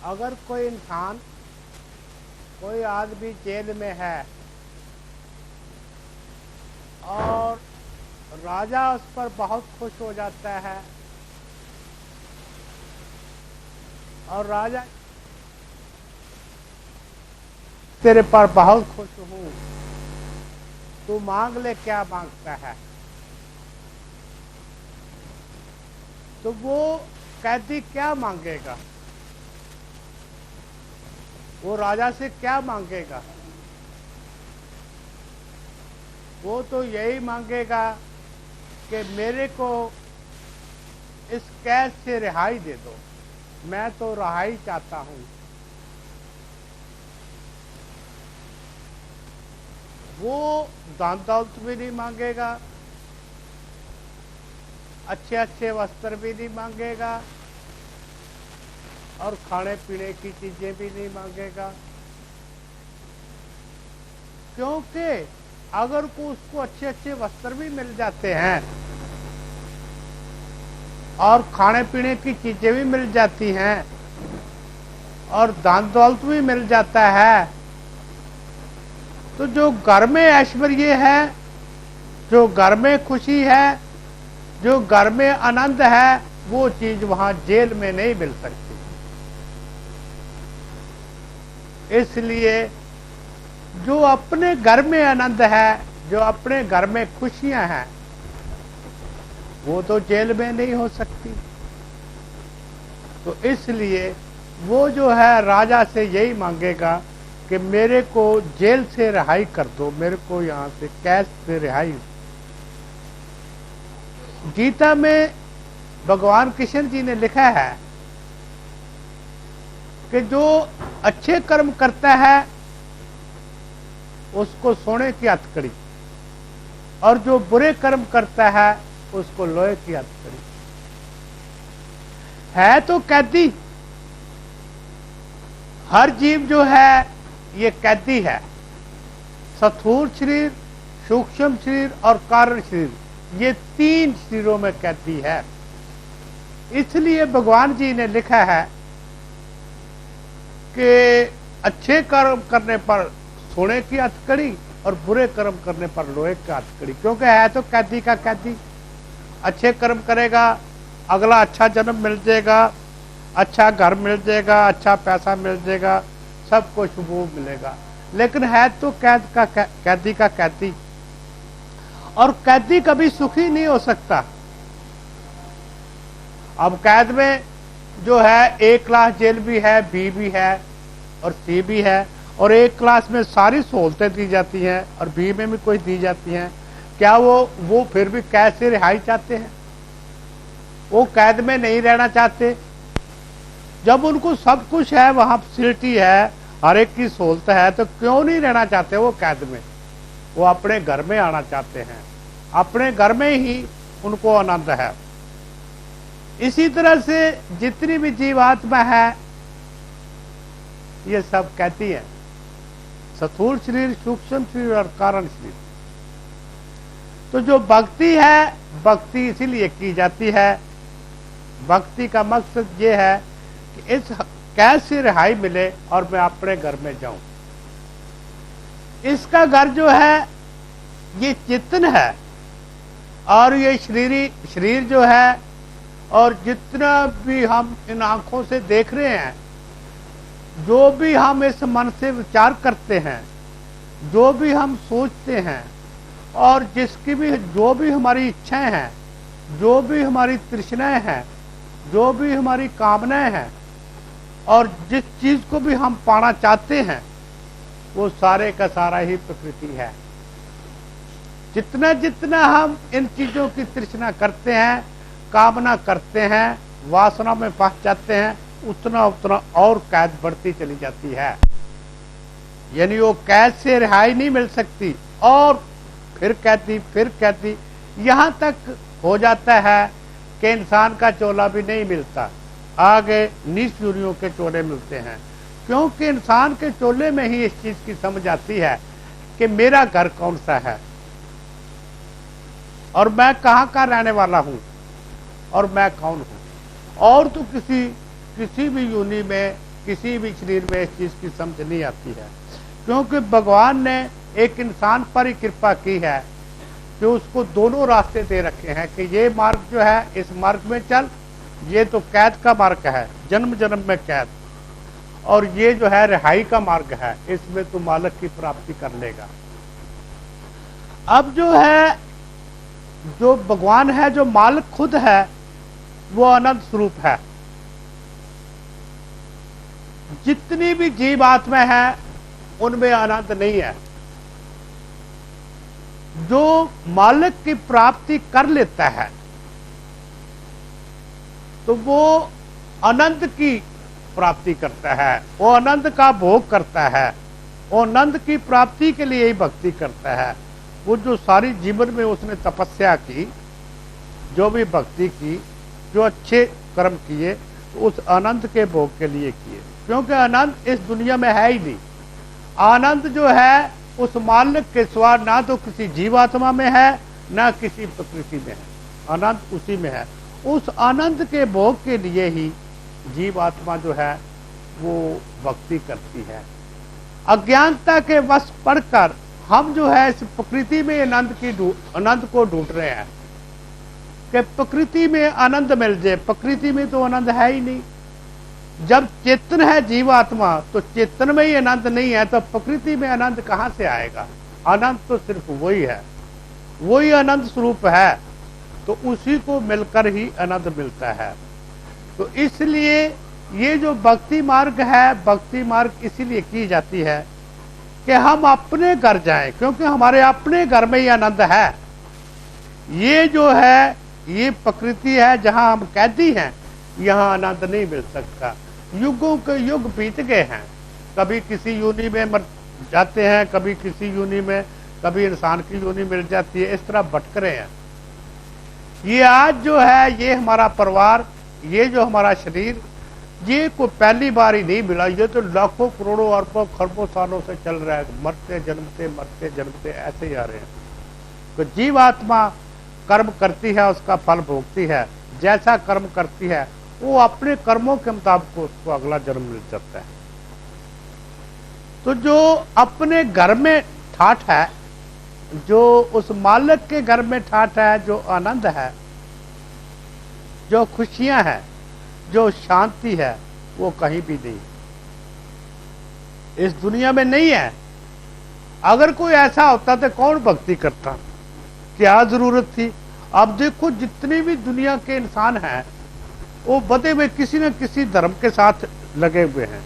अगर कोई इंसान, कोई आदमी जेल में है और राजा उस पर बहुत खुश हो जाता है और राजा तेरे पर बहुत खुश हूं, तू मांग ले, क्या मांगता है? तो वो कैदी क्या मांगेगा? वो राजा से क्या मांगेगा? वो तो यही मांगेगा कि मेरे को इस कैद से रिहाई दे दो, मैं तो रिहाई चाहता हूं। वो दान दौलत भी नहीं मांगेगा, अच्छे अच्छे वस्त्र भी नहीं मांगेगा और खाने पीने की चीजें भी नहीं मांगेगा, क्योंकि अगर को उसको अच्छे अच्छे वस्त्र भी मिल जाते हैं और खाने पीने की चीजें भी मिल जाती हैं और दान दौलत भी मिल जाता है, तो जो घर में ऐश्वर्य है, जो घर में खुशी है, जो घर में आनंद है, वो चीज वहां जेल में नहीं मिल सकती। इसलिए जो अपने घर में आनंद है, जो अपने घर में खुशियां हैं, वो तो जेल में नहीं हो सकती। तो इसलिए वो जो है राजा से यही मांगेगा कि मेरे को जेल से रिहाई कर दो, मेरे को यहां से कैद से रिहाई। गीता में भगवान कृष्ण जी ने लिखा है कि जो अच्छे कर्म करता है उसको सोने की हथकड़ी, और जो बुरे कर्म करता है उसको लोहे की हथकड़ी। है तो कैदी, हर जीव जो है ये कैदी है। स्थूल शरीर, सूक्ष्म शरीर और कारण शरीर, ये तीन शरीरों में कैदी है। इसलिए भगवान जी ने लिखा है कि अच्छे कर्म करने पर सोने की हथकड़ी और बुरे कर्म करने पर लोहे की हथकड़ी, क्योंकि है तो कैदी का कैदी। अच्छे कर्म करेगा, अगला अच्छा जन्म मिल जाएगा, अच्छा घर मिल जाएगा, अच्छा पैसा मिल जाएगा, सब कुछ वो मिलेगा, लेकिन है तो कैदी का कैदी। और कैदी कभी सुखी नहीं हो सकता। अब कैद में जो है A क्लास जेल भी है, B भी है और C भी है, और A क्लास में सारी सहूलतें दी जाती हैं और B में भी कुछ दी जाती हैं। क्या वो फिर भी कैद से रिहाई चाहते हैं? वो कैद में नहीं रहना चाहते। जब उनको सब कुछ है, वहां फैसिलिटी है, हर एक की सहूलत है, तो क्यों नहीं रहना चाहते वो कैद में? वो अपने घर में आना चाहते हैं, अपने घर में ही उनको आनंद है। इसी तरह से जितनी भी जीवात्मा है ये सब कहती है, स्थूल शरीर, सूक्ष्म शरीर और कारण शरीर। तो जो भक्ति है, भक्ति इसीलिए की जाती है, भक्ति का मकसद ये है कि इस कैद से रिहाई मिले और मैं अपने घर में जाऊं। इसका घर जो है ये चित्तन है, और ये शरीर जो है, और जितना भी हम इन आंखों से देख रहे हैं, जो भी हम इस मन से विचार करते हैं, जो भी हम सोचते हैं, और जो भी हमारी इच्छाएं हैं, जो भी हमारी तृष्णाएं हैं, जो भी हमारी कामनाएं हैं, और जिस चीज को भी हम पाना चाहते हैं, वो सारे का सारा ही प्रकृति है। जितना जितना हम इन चीजों की तृष्णा करते हैं, कामना करते हैं, वासना में फंस जाते हैं, उतना उतना और कैद बढ़ती चली जाती है। यानी वो कैद से रिहाई नहीं मिल सकती, और फिर कहती यहां तक हो जाता है कि इंसान का चोला भी नहीं मिलता, आगे नीच चूरियों के चोले मिलते हैं। क्योंकि इंसान के चोले में ही इस चीज की समझ आती है कि मेरा घर कौन सा है, और मैं कहां का रहने वाला हूं, और मैं कौन हूं। और तो किसी भी यूनि में किसी भी शरीर में इस चीज की समझ नहीं आती है, क्योंकि भगवान ने एक इंसान पर ही कृपा की है कि उसको दोनों रास्ते दे रखे हैं कि ये मार्ग जो है इस मार्ग में चल, ये तो कैद का मार्ग है, जन्म जन्म में कैद, और ये जो है रिहाई का मार्ग है, इसमें तू मालिक की प्राप्ति कर लेगा। अब जो है जो भगवान है, जो मालिक खुद है, वो अनंत स्वरूप है। जितनी भी जीव आत्मा है उनमें अनंत नहीं है। जो मालिक की प्राप्ति कर लेता है तो वो अनंत की प्राप्ति करता है, वो अनंत का भोग करता है, वो अनंत की प्राप्ति के लिए ही भक्ति करता है। वो जो सारी जीवन में उसने तपस्या की, जो भी भक्ति की, जो अच्छे कर्म किए, तो उस अनंत के भोग के लिए किए, क्योंकि अनंत इस दुनिया में है ही नहीं। आनंद जो है उस मालिक के सिवा ना तो किसी जीवात्मा में है, ना किसी प्रकृति में है, अनंत उसी में है। उस अनंत के भोग के लिए ही जीवात्मा जो है वो भक्ति करती है। अज्ञानता के वश पड़कर हम जो है इस प्रकृति में अनंत को ढूंढ रहे हैं कि प्रकृति में आनंद मिल जाए। प्रकृति में तो आनंद है ही नहीं। जब चेतन है जीवात्मा तो चेतन में ही आनंद नहीं है, तो प्रकृति में आनंद कहां से आएगा? आनंद तो सिर्फ वही है, वही अनंत स्वरूप है, तो उसी को मिलकर ही आनंद मिलता है। तो इसलिए ये जो भक्ति मार्ग है, भक्ति मार्ग इसीलिए की जाती है कि हम अपने घर जाएं, क्योंकि हमारे अपने घर में ही आनंद है। ये जो है ये प्रकृति है जहां हम कैदी हैं, यहां आनंद नहीं मिल सकता। युगों के युग बीत गए हैं, कभी किसी योनि में मर जाते हैं, कभी किसी योनि में, कभी इंसान की योनि मिल जाती है, इस तरह भटक रहे हैं। ये आज जो है ये हमारा परिवार, ये जो हमारा शरीर, ये कोई पहली बार ही नहीं मिला, ये तो लाखों करोड़ों अरबों खरबों सालों से चल रहा है। मरते जन्मते ऐसे ही आ रहे हैं। तो जीवात्मा कर्म करती है, उसका फल भोगती है। जैसा कर्म करती है वो अपने कर्मों के मुताबिक उसको अगला जन्म मिल जाता है। तो जो अपने घर में ठाठ है, जो उस मालिक के घर में ठाठ है, जो आनंद है, जो खुशियां हैं, जो शांति है, वो कहीं भी नहीं, इस दुनिया में नहीं है। अगर कोई ऐसा होता तो कौन भक्ति करता, क्या जरूरत थी? अब देखो जितने भी दुनिया के इंसान हैं वो बदे हुए किसी न किसी धर्म के साथ लगे हुए हैं।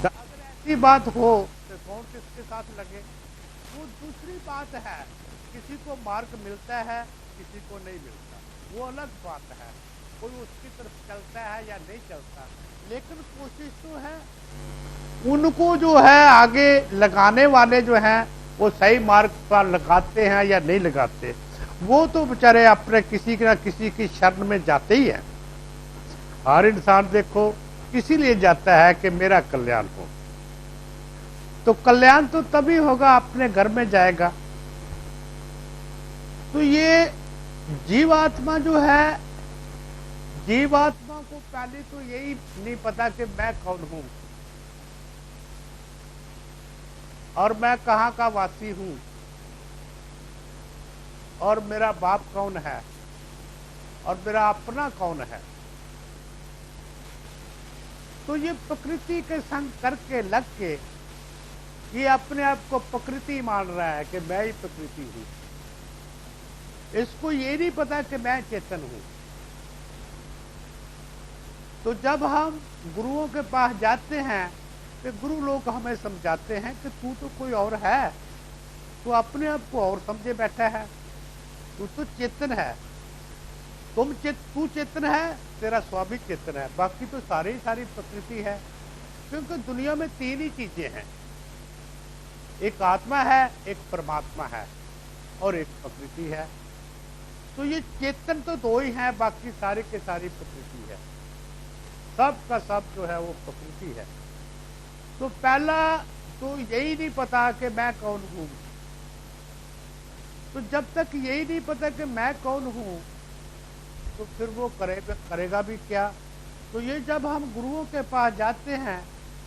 तो अगर ऐसी बात हो तो कौन किसके साथ लगे? वो दूसरी बात है। किसी को मार्ग मिलता है, किसी को नहीं मिलता, वो अलग बात है। कोई उसकी तरफ चलता है या नहीं चलता, लेकिन कोशिश तो है। उनको जो है आगे लगाने वाले जो हैं वो सही मार्ग पर लगाते हैं या नहीं लगाते, वो तो बेचारे अपने किसी न किसी की शरण में जाते ही हैं। हर इंसान देखो इसीलिए जाता है कि मेरा कल्याण हो। तो कल्याण तो तभी होगा अपने घर में जाएगा। तो ये जीवात्मा जो है, जीवात्मा को पहले तो यही नहीं पता कि मैं कौन हूं और मैं कहां का वासी हूं और मेरा बाप कौन है और मेरा अपना कौन है। तो ये प्रकृति के संग करके लग के ये अपने आप को प्रकृति मान रहा है कि मैं ही प्रकृति हूं। इसको ये नहीं पता कि मैं चेतन हूं। तो जब हम गुरुओं के पास जाते हैं तो गुरु लोग हमें समझाते हैं कि तू तो कोई और है, तू अपने आप को और समझे बैठा है, तू तो चेतन है, तू चेतन है, तेरा स्वामी चेतन है, बाकी तो सारी प्रकृति है। क्योंकि दुनिया में तीन ही चीजें हैं, एक आत्मा है, एक परमात्मा है और एक प्रकृति है। तो ये चेतन तो दो ही हैं, बाकी सारे के सारी प्रकृति है। सब का सब जो है वो प्रकृति है। तो पहला तो यही नहीं पता कि मैं कौन हूं। तो जब तक यही नहीं पता कि मैं कौन हूं तो फिर वो करेगा भी क्या? तो ये जब हम गुरुओं के पास जाते हैं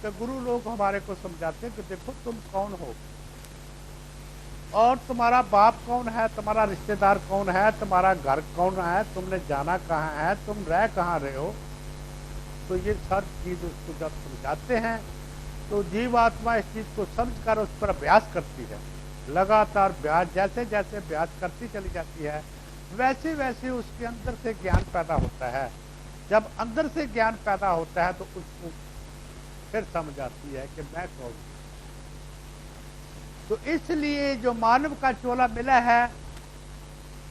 तो गुरु लोग हमारे को समझाते हैं कि देखो तुम कौन हो और तुम्हारा बाप कौन है, तुम्हारा रिश्तेदार कौन है, तुम्हारा घर कौन है, तुमने जाना कहाँ है, तुम रह कहाँ रहे हो। तो ये सब चीज उसको जब समझाते हैं तो जीवात्मा इस चीज को समझकर उस पर अभ्यास करती है। लगातार अभ्यास, जैसे जैसे अभ्यास करती चली जाती है वैसे वैसे उसके अंदर से ज्ञान पैदा होता है। जब अंदर से ज्ञान पैदा होता है तो उसको फिर समझ आती है कि मैं कौन हूं। तो इसलिए जो मानव का चोला मिला है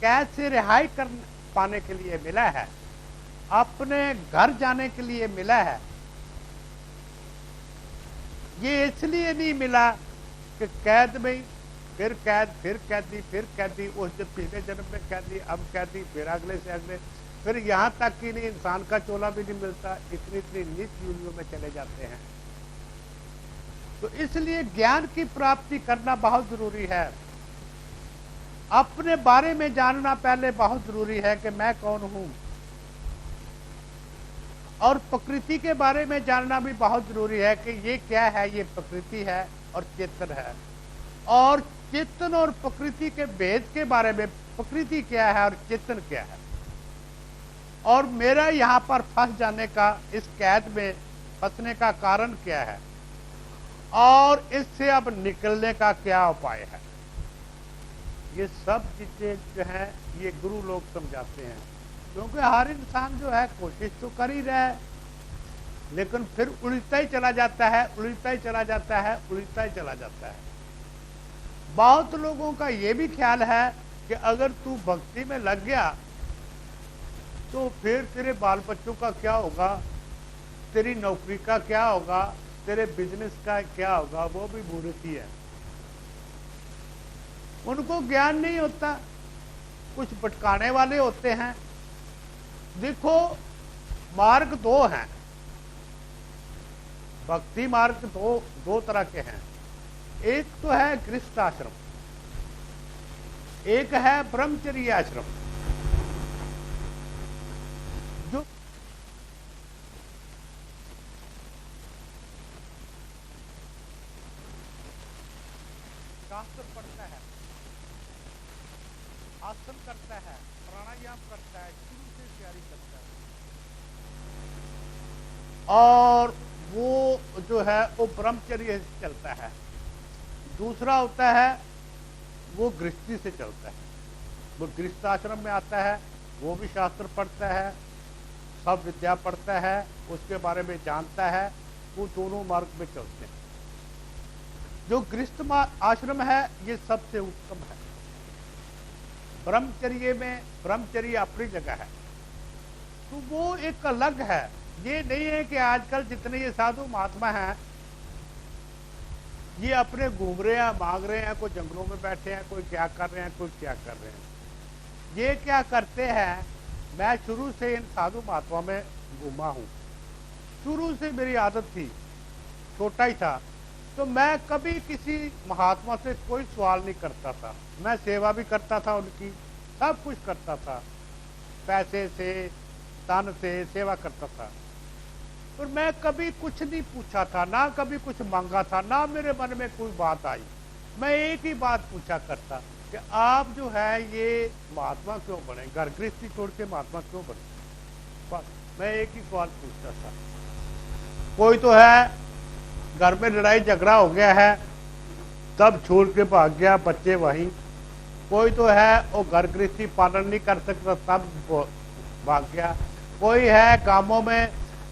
कैसे रिहाई कर पाने के लिए मिला है, अपने घर जाने के लिए मिला है। ये इसलिए नहीं मिला कि कैद में फिर कैद, फिर कैदी, फिर कैदी, उस पिछले जन्म में कैदी, अब कैदी, फिर अगले से अगले, फिर यहाँ तक कि नहीं इंसान का चोला भी नहीं मिलता, इतनी इतनी नीच यूनियों में चले जाते हैं। तो इसलिए ज्ञान की प्राप्ति करना बहुत जरूरी है। अपने बारे में जानना पहले बहुत जरूरी है कि मैं कौन हूं, और प्रकृति के बारे में जानना भी बहुत जरूरी है कि ये क्या है, ये प्रकृति है और चेतन है। और चेतन और प्रकृति के भेद के बारे में, प्रकृति क्या है और चेतन क्या है, और मेरा यहां पर फंस जाने का, इस कैद में फंसने का कारण क्या है, और इससे अब निकलने का क्या उपाय है। ये सब चीजें जो है ये गुरु लोग समझाते हैं। क्योंकि हर इंसान जो है कोशिश तो कर ही रहा है लेकिन फिर उलझता ही चला जाता है, उलझता ही चला जाता है, उलझता ही चला जाता है। बहुत लोगों का ये भी ख्याल है कि अगर तू भक्ति में लग गया तो फिर तेरे बाल बच्चों का क्या होगा, तेरी नौकरी का क्या होगा, तेरे बिजनेस का क्या होगा, वो भी मूर्ख ही है। उनको ज्ञान नहीं होता, कुछ भटकाने वाले होते हैं। देखो मार्ग दो हैं, भक्ति मार्ग दो तरह के हैं। एक तो है गृहस्थ आश्रम, एक है ब्रह्मचर्य आश्रम। जो शास्त्र पढ़ता है, आसन करता है, प्राणायाम करता है, शुरू से तैयारी करता है, और वो जो है वो ब्रह्मचर्य से चलता है। दूसरा होता है वो गृहस्थी से चलता है, वो गृहस्थ आश्रम में आता है, वो भी शास्त्र पढ़ता है, सब विद्या पढ़ता है, उसके बारे में जानता है, वो दोनों मार्ग में चलते हैं। जो गृहस्थ आश्रम है ये सबसे उत्तम है। ब्रह्मचर्य में, ब्रह्मचर्य अपनी जगह है, तो वो एक अलग है। ये नहीं है कि आजकल जितने ये साधु महात्मा हैं ये अपने घूम रहे हैं, मांग रहे हैं, कोई जंगलों में बैठे हैं, कोई क्या कर रहे हैं, कोई क्या कर रहे हैं। ये क्या करते हैं, मैं शुरू से इन साधु महात्मा में घूमा हूं, शुरू से मेरी आदत थी, छोटा ही था तो मैं कभी किसी महात्मा से कोई सवाल नहीं करता था। मैं सेवा भी करता था उनकी, सब कुछ करता था, पैसे से, तन से सेवा करता था, और मैं कभी कुछ नहीं पूछा था, ना कभी कुछ मांगा था, ना मेरे मन में कोई बात आई। मैं एक ही बात पूछा करता कि आप जो है ये महात्मा क्यों बने, घर गृहस्थी छोड़ के महात्मा क्यों बने। बस मैं एक ही सवाल पूछता था। कोई तो है घर में लड़ाई झगड़ा हो गया है तब छोड़ के भाग गया, बच्चे वहीं। कोई तो है वो घर गृहस्थी पालन नहीं कर सकता तब भाग गया। कोई है कामों में,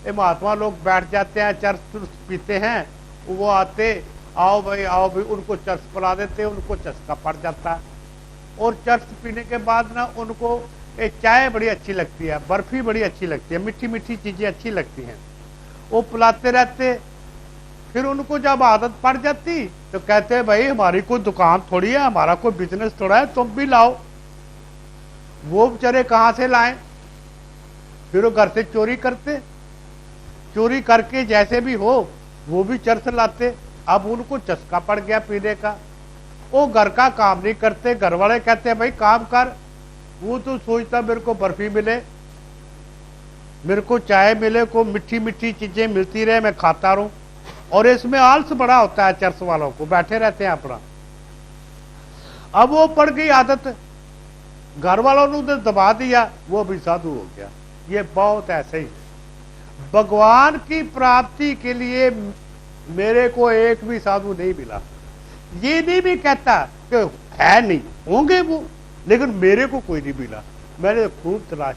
ये महात्मा लोग बैठ जाते हैं, चर्च पीते हैं, वो आते, आओ भाई आओ भाई, उनको चर्च पिला देते, उनको चस्का पड़ जाता है। और चर्च पीने के बाद ना उनको एक चाय बड़ी अच्छी लगती है, बर्फी बड़ी अच्छी लगती है, मीठी मीठी चीजें अच्छी लगती हैं, वो पिलाते रहते। फिर उनको जब आदत पड़ जाती तो कहते हैं भाई हमारी कोई दुकान थोड़ी है, हमारा कोई बिजनेस थोड़ा है, तुम भी लाओ। वो बेचारे कहां से लाएं, फिर वो घर से चोरी करते, चोरी करके जैसे भी हो वो भी चर्च लाते। अब उनको चस्का पड़ गया पीने का, वो घर का काम नहीं करते। घर वाले कहते हैं भाई काम कर, वो तो सोचता मेरे को बर्फी मिले, मेरे को चाय मिले, को मीठी मीठी चीजें मिलती रहे, मैं खाता रहूं। और इसमें आलस बड़ा होता है चर्च वालों को, बैठे रहते हैं अपना। अब वो पड़ गई आदत, घर वालों ने उधर दबा दिया, वो भी साधु हो गया। ये बहुत ऐसे ही। भगवान की प्राप्ति के लिए मेरे को एक भी साधु नहीं मिला। ये नहीं भी कहता कि है नहीं, होंगे वो, लेकिन मेरे को कोई नहीं मिला। मैंने खूब तलाश,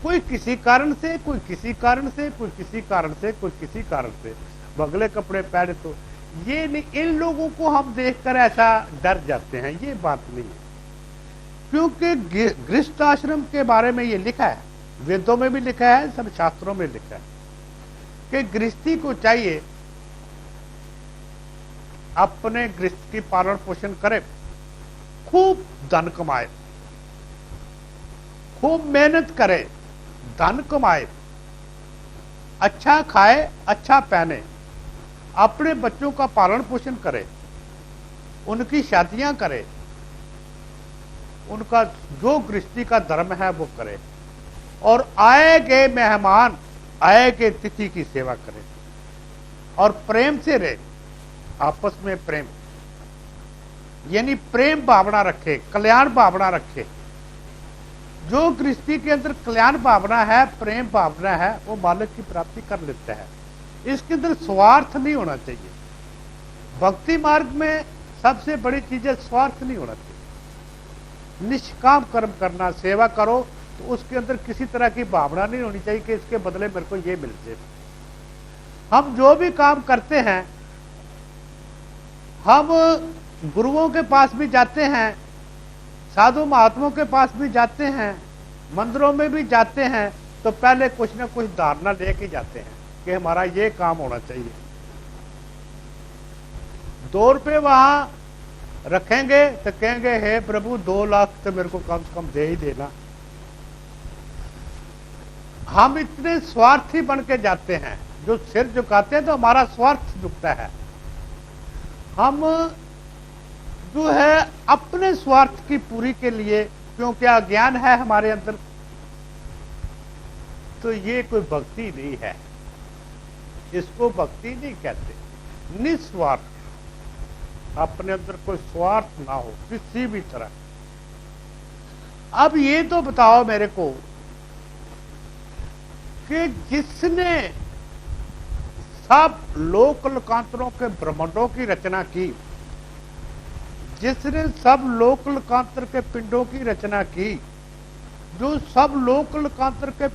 कोई किसी कारण से, कोई किसी कारण से, कोई किसी कारण से, कोई किसी कारण से बगले कपड़े पहने। तो ये नहीं, इन लोगों को हम देखकर ऐसा डर जाते हैं, ये बात नहीं है। क्योंकि गृहस्थ आश्रम के बारे में ये लिखा है, वेदों में भी लिखा है, सब शास्त्रों में लिखा है कि गृहस्थी को चाहिए अपने गृहस्थ की पालन पोषण करे, खूब धन कमाए, खूब मेहनत करे, धन कमाए, अच्छा खाए, अच्छा पहने, अपने बच्चों का पालन पोषण करे, उनकी शादियां करे, उनका जो गृहस्थी का धर्म है वो करे, और आए गए मेहमान, आए गए तिथि की सेवा करे, और प्रेम से रहे, आपस में प्रेम, यानी प्रेम भावना रखे, कल्याण भावना रखे। जो गृहस्थी के अंदर कल्याण भावना है, प्रेम भावना है, वो मालिक की प्राप्ति कर लेता है। इसके अंदर स्वार्थ नहीं होना चाहिए। भक्ति मार्ग में सबसे बड़ी चीज है स्वार्थ नहीं होना चाहिए। निष्काम कर्म करना, सेवा करो तो उसके अंदर किसी तरह की भावना नहीं होनी चाहिए कि इसके बदले मेरे को ये मिल जाए। हम जो भी काम करते हैं, हम गुरुओं के पास भी जाते हैं, साधु महात्माओं के पास भी जाते हैं, मंदिरों में भी जाते हैं, तो पहले कुछ ना कुछ धारणा लेके जाते हैं कि हमारा ये काम होना चाहिए। 2 रुपये वहां रखेंगे तो कहेंगे हे प्रभु 2 लाख तो मेरे को कम से कम दे ही देना। हम इतने स्वार्थी बन के जाते हैं, जो सिर झुकाते हैं तो हमारा स्वार्थ झुकता है। हम जो है अपने स्वार्थ की पूरी के लिए, क्योंकि अज्ञान है हमारे अंदर, तो ये कोई भक्ति नहीं है, इसको भक्ति नहीं कहते। निस्वार्थ, अपने अंदर कोई स्वार्थ ना हो किसी भी तरह। अब ये तो बताओ मेरे को कि जिसने सब लोक लोकांतरों के ब्रह्मांडों की रचना की, जिसने सब लोक लोकांतर के पिंडों की रचना की, जो सब लोक लोकांतर के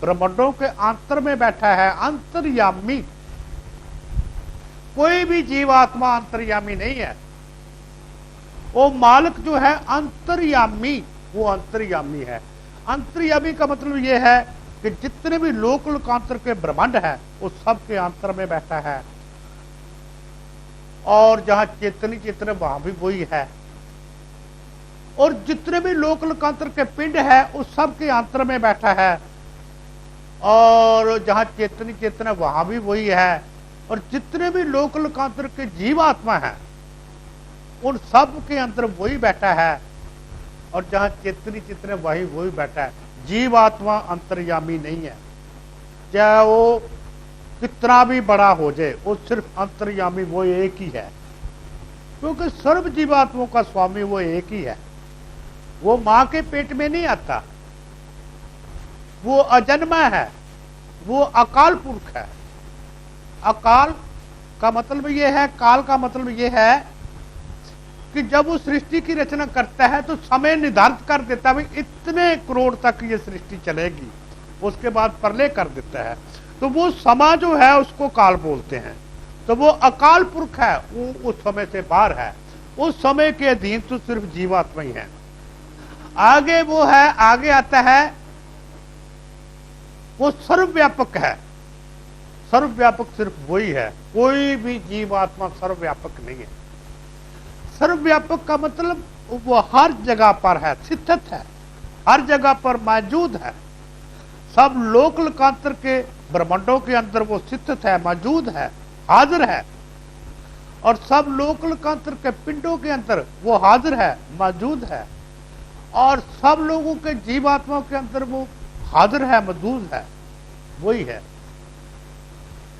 ब्रह्मांडों के अंतर में बैठा है, अंतर्यामी, कोई भी जीवात्मा अंतर्यामी नहीं है। वो मालिक जो है अंतर्यामी, वो अंतर्यामी है। अंतर्यामी का मतलब यह है कि जितने भी लोक लोकांतर के ब्रह्मांड है वो सब के अंतर में बैठा है, और जहां चेतनी चेतन वहां भी वही है, और जितने भी लोक लोकांतर के पिंड है उस सब के अंतर में बैठा है, और जहां चेतनी चेतन वहां भी वही है, और जितने भी लोक लोकांतर के जीवात्मा है उन सब के अंदर वही बैठा है, और जहां चेतनी चेतन वही बैठा है। जीवात्मा अंतर्यामी नहीं है, चाहे वो कितना भी बड़ा हो जाए, वो सिर्फ अंतर्यामी वो एक ही है, क्योंकि सर्व जीवात्माओं का स्वामी वो एक ही है। वो मां के पेट में नहीं आता, वो अजन्मा है, वो अकाल पुरुष है। अकाल का मतलब ये है, काल का मतलब ये है कि जब वो सृष्टि की रचना करता है तो समय निर्धारित कर देता है, भाई इतने करोड़ तक ये सृष्टि चलेगी, उसके बाद प्रलय कर देता है। तो वो समय जो है उसको काल बोलते हैं। तो वो अकाल पुरुष है, वो उस समय से बाहर है, उस समय के अधीन तो सिर्फ जीवात्मा ही है। आगे वो है, आगे आता है, वो सर्वव्यापक है। सर्वव्यापक सिर्फ वही है, कोई भी जीवात्मा सर्वव्यापक नहीं है। सर्वव्यापक का मतलब वो हर जगह पर है, स्थित है, हर जगह पर मौजूद है। सब लोक लोकांतर के ब्रह्मांडों के अंदर वो स्थित है, मौजूद है, हाजिर है, और सब लोक लोकांतर के पिंडों के अंदर वो हाजिर है, मौजूद है, और सब लोगों के जीवात्माओं के अंदर वो हाजिर है, मौजूद है, वही है।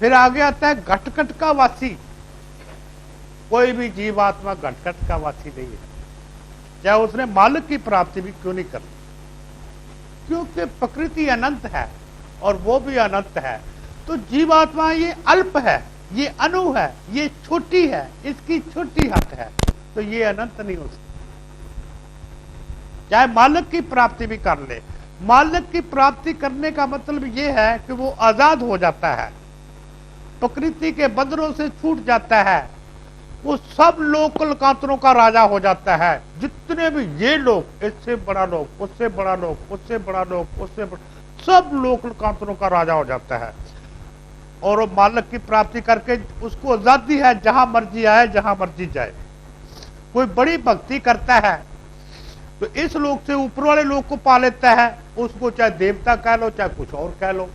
फिर आगे आता है घटघट का वासी। कोई भी जीवात्मा घटघट का वासी नहीं है, चाहे उसने मालिक की प्राप्ति भी क्यों नहीं कर, क्योंकि प्रकृति अनंत है और वो भी अनंत है। तो जीवात्मा ये अल्प है, ये अणु है, ये छोटी है, इसकी छोटी हद है, तो ये अनंत नहीं हो सकती। चाहे मालिक की प्राप्ति भी कर ले, मालिक की प्राप्ति करने का मतलब ये है कि वो आजाद हो जाता है, प्रकृति के बंधनों से छूट जाता है, वो सब लोक लोकांतरों का राजा हो जाता है। जितने भी ये लोग, इससे बड़ा लोग, उससे बड़ा लोग, उससे बड़ा लोग, उससे बड़ा, सब लोक लोकांतरों का राजा हो जाता है। और वो मालिक की प्राप्ति करके उसको आजादी है, जहां मर्जी आए, जहां मर्जी जाए। कोई बड़ी भक्ति करता है तो इस लोक से ऊपर वाले लोग को पा लेता है, उसको चाहे देवता कह लो, चाहे कुछ और कह लो।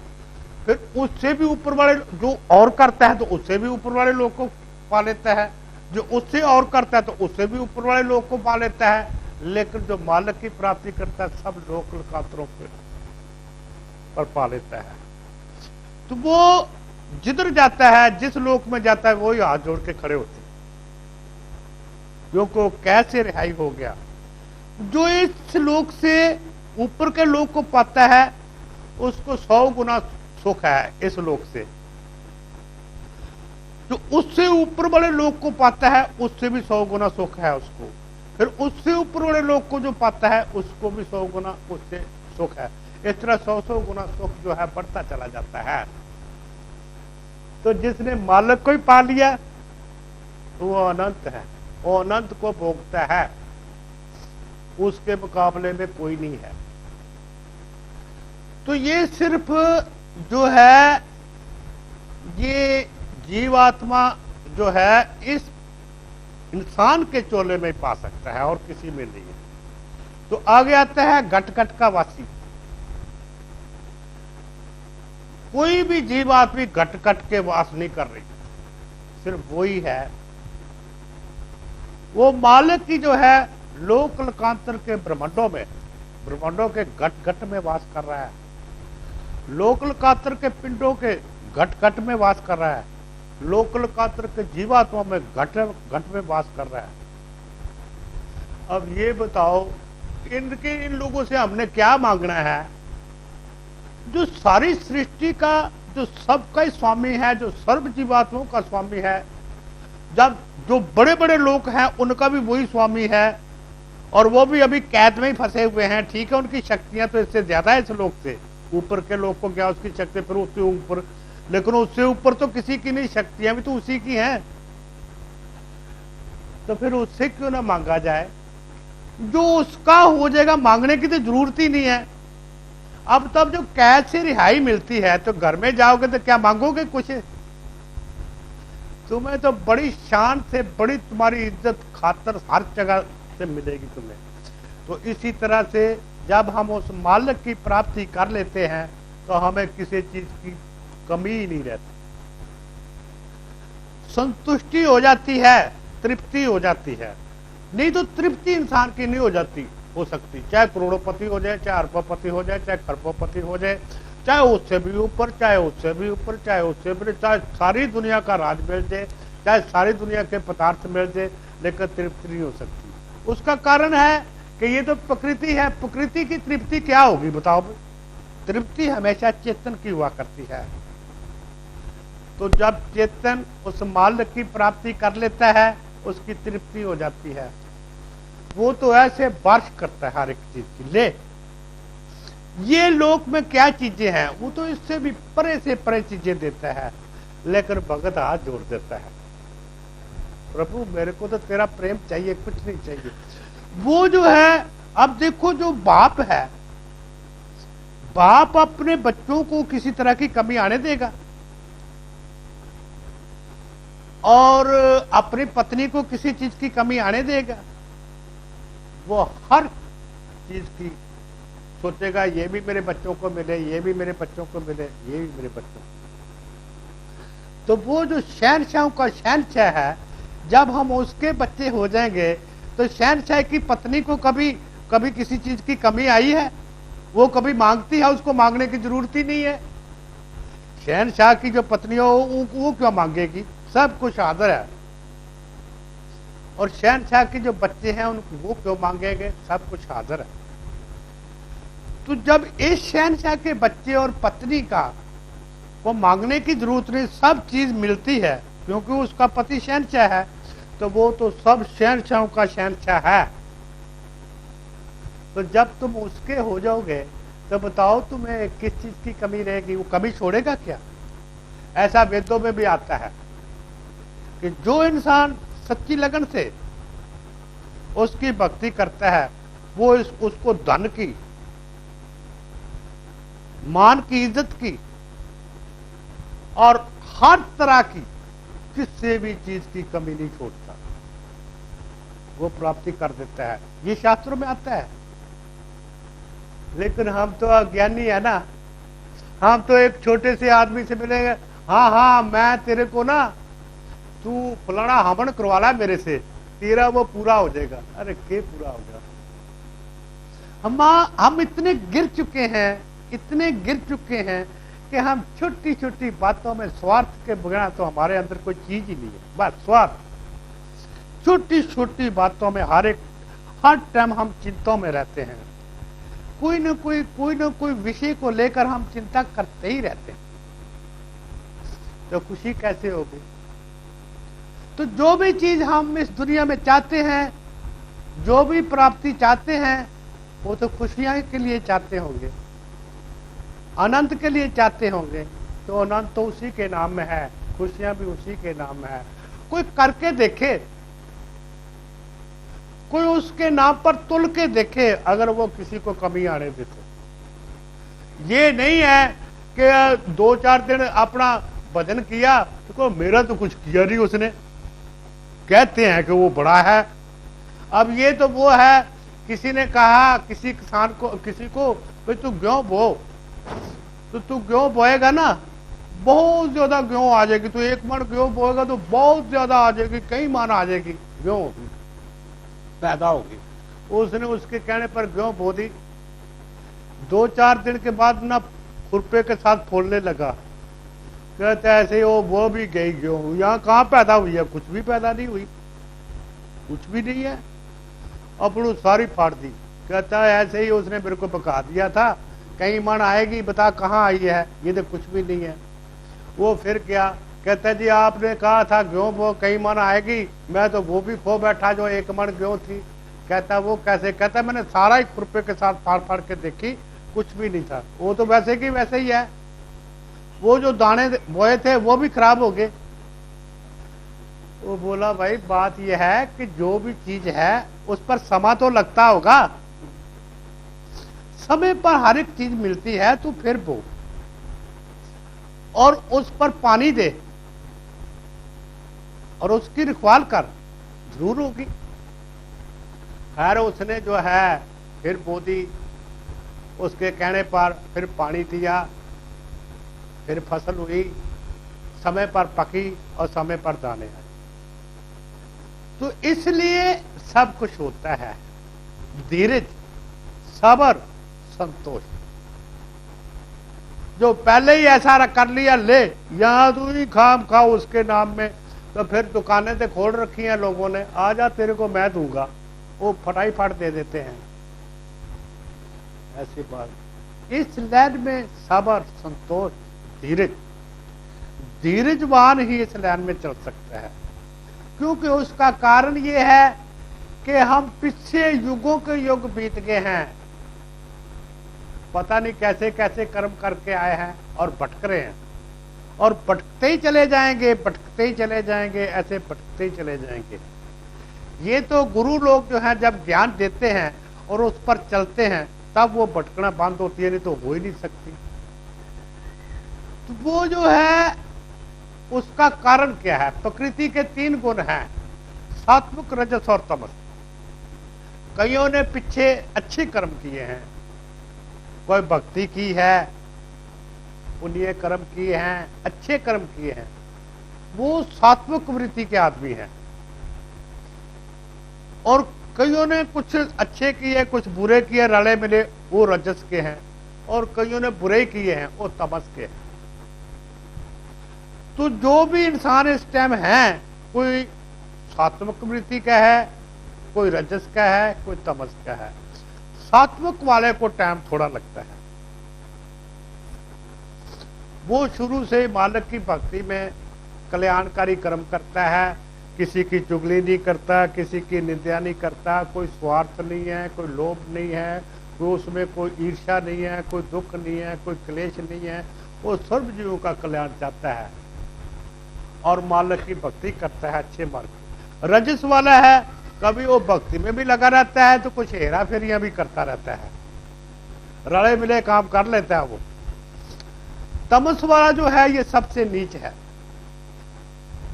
फिर उससे भी ऊपर वाले जो और करता है तो उससे भी ऊपर वाले लोग को पा लेता है, जो उससे और करता है तो उससे भी ऊपर वाले लोग को पा लेता है। लेकिन जो मालिक की प्राप्ति करता है सब लोक लोकांतरों पर पा लेता है। तो वो जिधर जाता है, जिस लोक में जाता है, वही हाथ जोड़ के खड़े होते हैं, क्योंकि कैसे रिहाई हो गया। जो इस लोक से ऊपर के लोक को पाता है उसको 100 गुना सुख है इस लोक से। जो उससे ऊपर वाले लोक को पाता है उससे भी 100 गुना सुख है उसको। फिर उससे ऊपर वाले लोक को जो पाता है उसको भी 100 गुना उससे सुख है। इस तरह 100 गुना सुख जो है बढ़ता चला जाता है। तो जिसने मालिक को ही पा लिया तो वो अनंत है, वो अनंत को भोगता है, उसके मुकाबले में कोई नहीं है। तो ये सिर्फ जो है ये जीवात्मा जो है इस इंसान के चोले में पा सकता है और किसी में नहीं है। तो आगे आता है घटघट का वासी। कोई भी जीवात्मा घटघट के वास नहीं कर रही, सिर्फ वही है। वो मालिक की जो है लोक लोकांतर के ब्रह्मांडों में, ब्रह्मांडों के घट घट में वास कर रहा है, लोक लोकांतर के पिंडों के घट घट में वास कर रहा है, लोक लोकांतर के जीवात्मा में घट घट में वास कर रहा है। अब ये बताओ इन लोगों से हमने क्या मांगना है? जो सारी सृष्टि का, जो सबका ही स्वामी है, जो सर्व जीवात्माओं का स्वामी है, जब जो बड़े बड़े लोग हैं उनका भी वही स्वामी है, और वो भी अभी कैद में ही फंसे हुए हैं। ठीक है, उनकी शक्तियां तो इससे ज्यादा है इस लोग से, ऊपर के लोग को क्या उसकी शक्ति, फिर उससे ऊपर, लेकिन उससे ऊपर तो किसी की नहीं, शक्तियां भी तो उसी की हैं। तो फिर उससे क्यों ना मांगा जाए? जो उसका हो जाएगा, मांगने की तो जरूरत ही नहीं है। अब तब जो कैद से रिहाई मिलती है तो घर में जाओगे तो क्या मांगोगे? कुछ तुम्हें तो बड़ी शान से, बड़ी तुम्हारी इज्जत खातर हर जगह से मिलेगी तुम्हें। तो इसी तरह से जब हम उस मालिक की प्राप्ति कर लेते हैं तो हमें किसी चीज की कमी ही नहीं रहती, संतुष्टि हो जाती है, तृप्ति हो जाती है। नहीं तो तृप्ति इंसान की नहीं हो सकती, चाहे करोड़पति हो जाए, चाहे अरबपति हो जाए, चाहे खरबपति हो जाए, चाहे उससे भी ऊपर, चाहे उससे भी ऊपर, चाहे उससे भी, चाहे सारी दुनिया का राज मिल जाए, चाहे सारी दुनिया के पदार्थ मिल जाए, लेकिन तृप्ति नहीं हो सकती। उसका कारण है कि ये तो प्रकृति है। प्रकृति की तृप्ति क्या होगी बताओ? तृप्ति हमेशा चेतन की हुआ करती है। तो जब चेतन उस मालिक की प्राप्ति कर लेता है उसकी तृप्ति हो जाती है। वो तो ऐसे वर्ष करता है हर एक चीज की। ले ये लोक में क्या चीजें हैं, वो तो इससे भी परे से परे चीजें देता है, लेकर भगत हाथ जोड़ देता है, प्रभु मेरे को तो तेरा प्रेम चाहिए, कुछ नहीं चाहिए। वो जो है, अब देखो जो बाप है, बाप अपने बच्चों को किसी तरह की कमी आने देगा? और अपनी पत्नी को किसी चीज की कमी आने देगा? वो हर चीज की सोचेगा, ये भी मेरे बच्चों को मिले, ये भी मेरे बच्चों को मिले, ये भी मेरे बच्चों को। तो वो जो शहनशाह का शहनशाह है, जब हम उसके बच्चे हो जाएंगे तो शहनशाह की पत्नी को कभी किसी चीज की कमी आई है? वो कभी मांगती है, उसको मांगने की जरूरत ही नहीं है। शहनशाह की जो पत्नी हो वो क्यों मांगेगी, सब कुछ हाजिर है। और शहनशाह के जो बच्चे हैं उनको वो क्यों मांगेंगे, सब कुछ हाजिर है। तो जब इस शहनशाह के बच्चे और पत्नी का वो मांगने की जरूरत नहीं, सब चीज मिलती है क्योंकि उसका पति शहनशाह है, तो वो तो सब शहनशाहों का शहनशाह है। तो जब तुम उसके हो जाओगे तो बताओ तुम्हें किस चीज की कमी रहेगी, वो कमी छोड़ेगा क्या। ऐसा वेदों में भी आता है कि जो इंसान सच्ची लगन से उसकी भक्ति करता है वो उसको धन की, मान की, इज्जत की और हर तरह की किसी भी चीज की कमी नहीं छोड़ता, वो प्राप्ति कर देता है। ये शास्त्रों में आता है। लेकिन हम तो अज्ञानी है ना, हम तो एक छोटे से आदमी से मिलेंगे, हाँ हाँ मैं तेरे को ना, तू फलाना हवन करवा ला मेरे से, तेरा वो पूरा हो जाएगा। अरे के पूरा होगा। हम इतने गिर चुके हैं, इतने गिर चुके हैं कि हम छोटी छोटी बातों में स्वार्थ के बगैर तो हमारे अंदर कोई चीज ही नहीं है, बस स्वार्थ। छोटी छोटी बातों में हर टाइम हम चिंताओं में रहते हैं, कोई न कोई विषय को लेकर हम चिंता करते ही रहते हैं। तो खुशी कैसे होगी। तो जो भी चीज हम इस दुनिया में चाहते हैं, जो भी प्राप्ति चाहते हैं, वो तो खुशियां के लिए चाहते होंगे, अनंत के लिए चाहते होंगे। तो अनंत तो उसी के नाम में है, खुशियां भी उसी के नाम में है। कोई करके देखे, कोई उसके नाम पर तुल के देखे, अगर वो किसी को कमी आने दे तो। ये नहीं है कि 2-4 दिन अपना भजन किया तो मेरा तो कुछ किया नहीं उसने, कहते हैं कि वो बड़ा है। अब ये तो वो है, किसी ने कहा किसी किसान को, किसी को, भाई तू गेहूं बो, तो तू गेहूं बोएगा ना, बहुत ज्यादा गेहूं आ जाएगी। तो 1 मन गेहूं बोएगा तो बहुत ज्यादा आ जाएगी, कई मन आ जाएगी गेहूं पैदा होगी। उसने उसके कहने पर गेहूं बो दी। 2-4 दिन के बाद ना खुरपे के साथ फोड़ने लगा, कहते ऐसे ही वो भी गई गेहूं, यहाँ कहाँ पैदा हुई है, कुछ भी पैदा नहीं हुई, कुछ भी नहीं है। अपनी सारी फाड़ दी। कहता है ऐसे ही उसने मेरे को पका दिया था, कहीं मन आएगी, बता कहाँ आई है, ये तो कुछ भी नहीं है। वो फिर क्या कहता है, जी आपने कहा था गेहूं वो कहीं मन आएगी, मैं तो वो भी खो बैठा जो 1 मन गेहूं थी। कहता वो कैसे, कहता मैंने सारा ही खुरपे के साथ फाड़ फाड़ के देखी, कुछ भी नहीं था, वो तो वैसे की वैसे ही है। वो जो दाने बोए थे वो भी खराब हो गए। वो बोला भाई बात यह है कि जो भी चीज है उस पर समय तो लगता होगा, समय पर हर एक चीज मिलती है, तो फिर बो और उस पर पानी दे और उसकी रखवाल कर, जरूर होगी। खैर उसने जो है फिर बो दी, उसके कहने पर फिर पानी दिया, फिर फसल हुई, समय पर पकी और समय पर दाने आए। तो इसलिए सब कुछ होता है, धीरज, सब्र, संतोष। जो पहले ही ऐसा कर लिया, ले यहां तू ही खाम खाओ उसके नाम में, तो फिर दुकानें तो खोल रखी हैं लोगों ने, आ जा तेरे को मैं दूंगा, वो फटाई फट दे देते हैं। ऐसी बात इस लाइन में सब्र, संतोष, धीरज, धीरजवान ही इस लाइन में चल सकता है। क्योंकि उसका कारण ये है कि हम पिछले युगों के युग बीत गए हैं, पता नहीं कैसे कैसे कर्म करके आए हैं और भटक रहे हैं, और भटकते ही चले जाएंगे, भटकते ही चले जाएंगे, ऐसे भटकते ही चले जाएंगे। ये तो गुरु लोग जो हैं जब ज्ञान देते हैं और उस पर चलते हैं तब वो भटकना बंद होती है, नहीं तो हो ही नहीं सकती। तो वो जो है उसका कारण क्या है। प्रकृति के 3 गुण हैं, सात्विक, रजस और तमस। कईयों ने पीछे अच्छे कर्म किए हैं, कोई भक्ति की है, पुण्य कर्म किए हैं, अच्छे कर्म किए हैं, वो सात्विक वृत्ति के आदमी हैं। और कईयों ने कुछ अच्छे किए, कुछ बुरे किए, रले मिले, वो रजस के हैं, और कईयों ने बुरे किए हैं, वो तमस के हैं। तो जो भी इंसान इस टाइम है, कोई सात्विक वृत्ति का है, कोई रजस का है, कोई तमस का है। सात्विक वाले को टाइम थोड़ा लगता है, वो शुरू से मालिक की भक्ति में कल्याणकारी कर्म करता है, किसी की चुगली नहीं करता, किसी की निंदा नहीं करता, कोई स्वार्थ नहीं है, कोई लोभ नहीं है, कोई उसमें कोई ईर्ष्या नहीं है, कोई दुख नहीं है, कोई क्लेश नहीं है, वो सर्व जीवों का कल्याण चाहता है और मालिक की भक्ति करता है अच्छे मार्ग। रजस वाला है, कभी वो भक्ति में भी लगा रहता है तो कुछ हेरा फेरियां भी करता रहता है, रले मिले काम कर लेता है वो। तमस वाला जो है ये सबसे नीच है।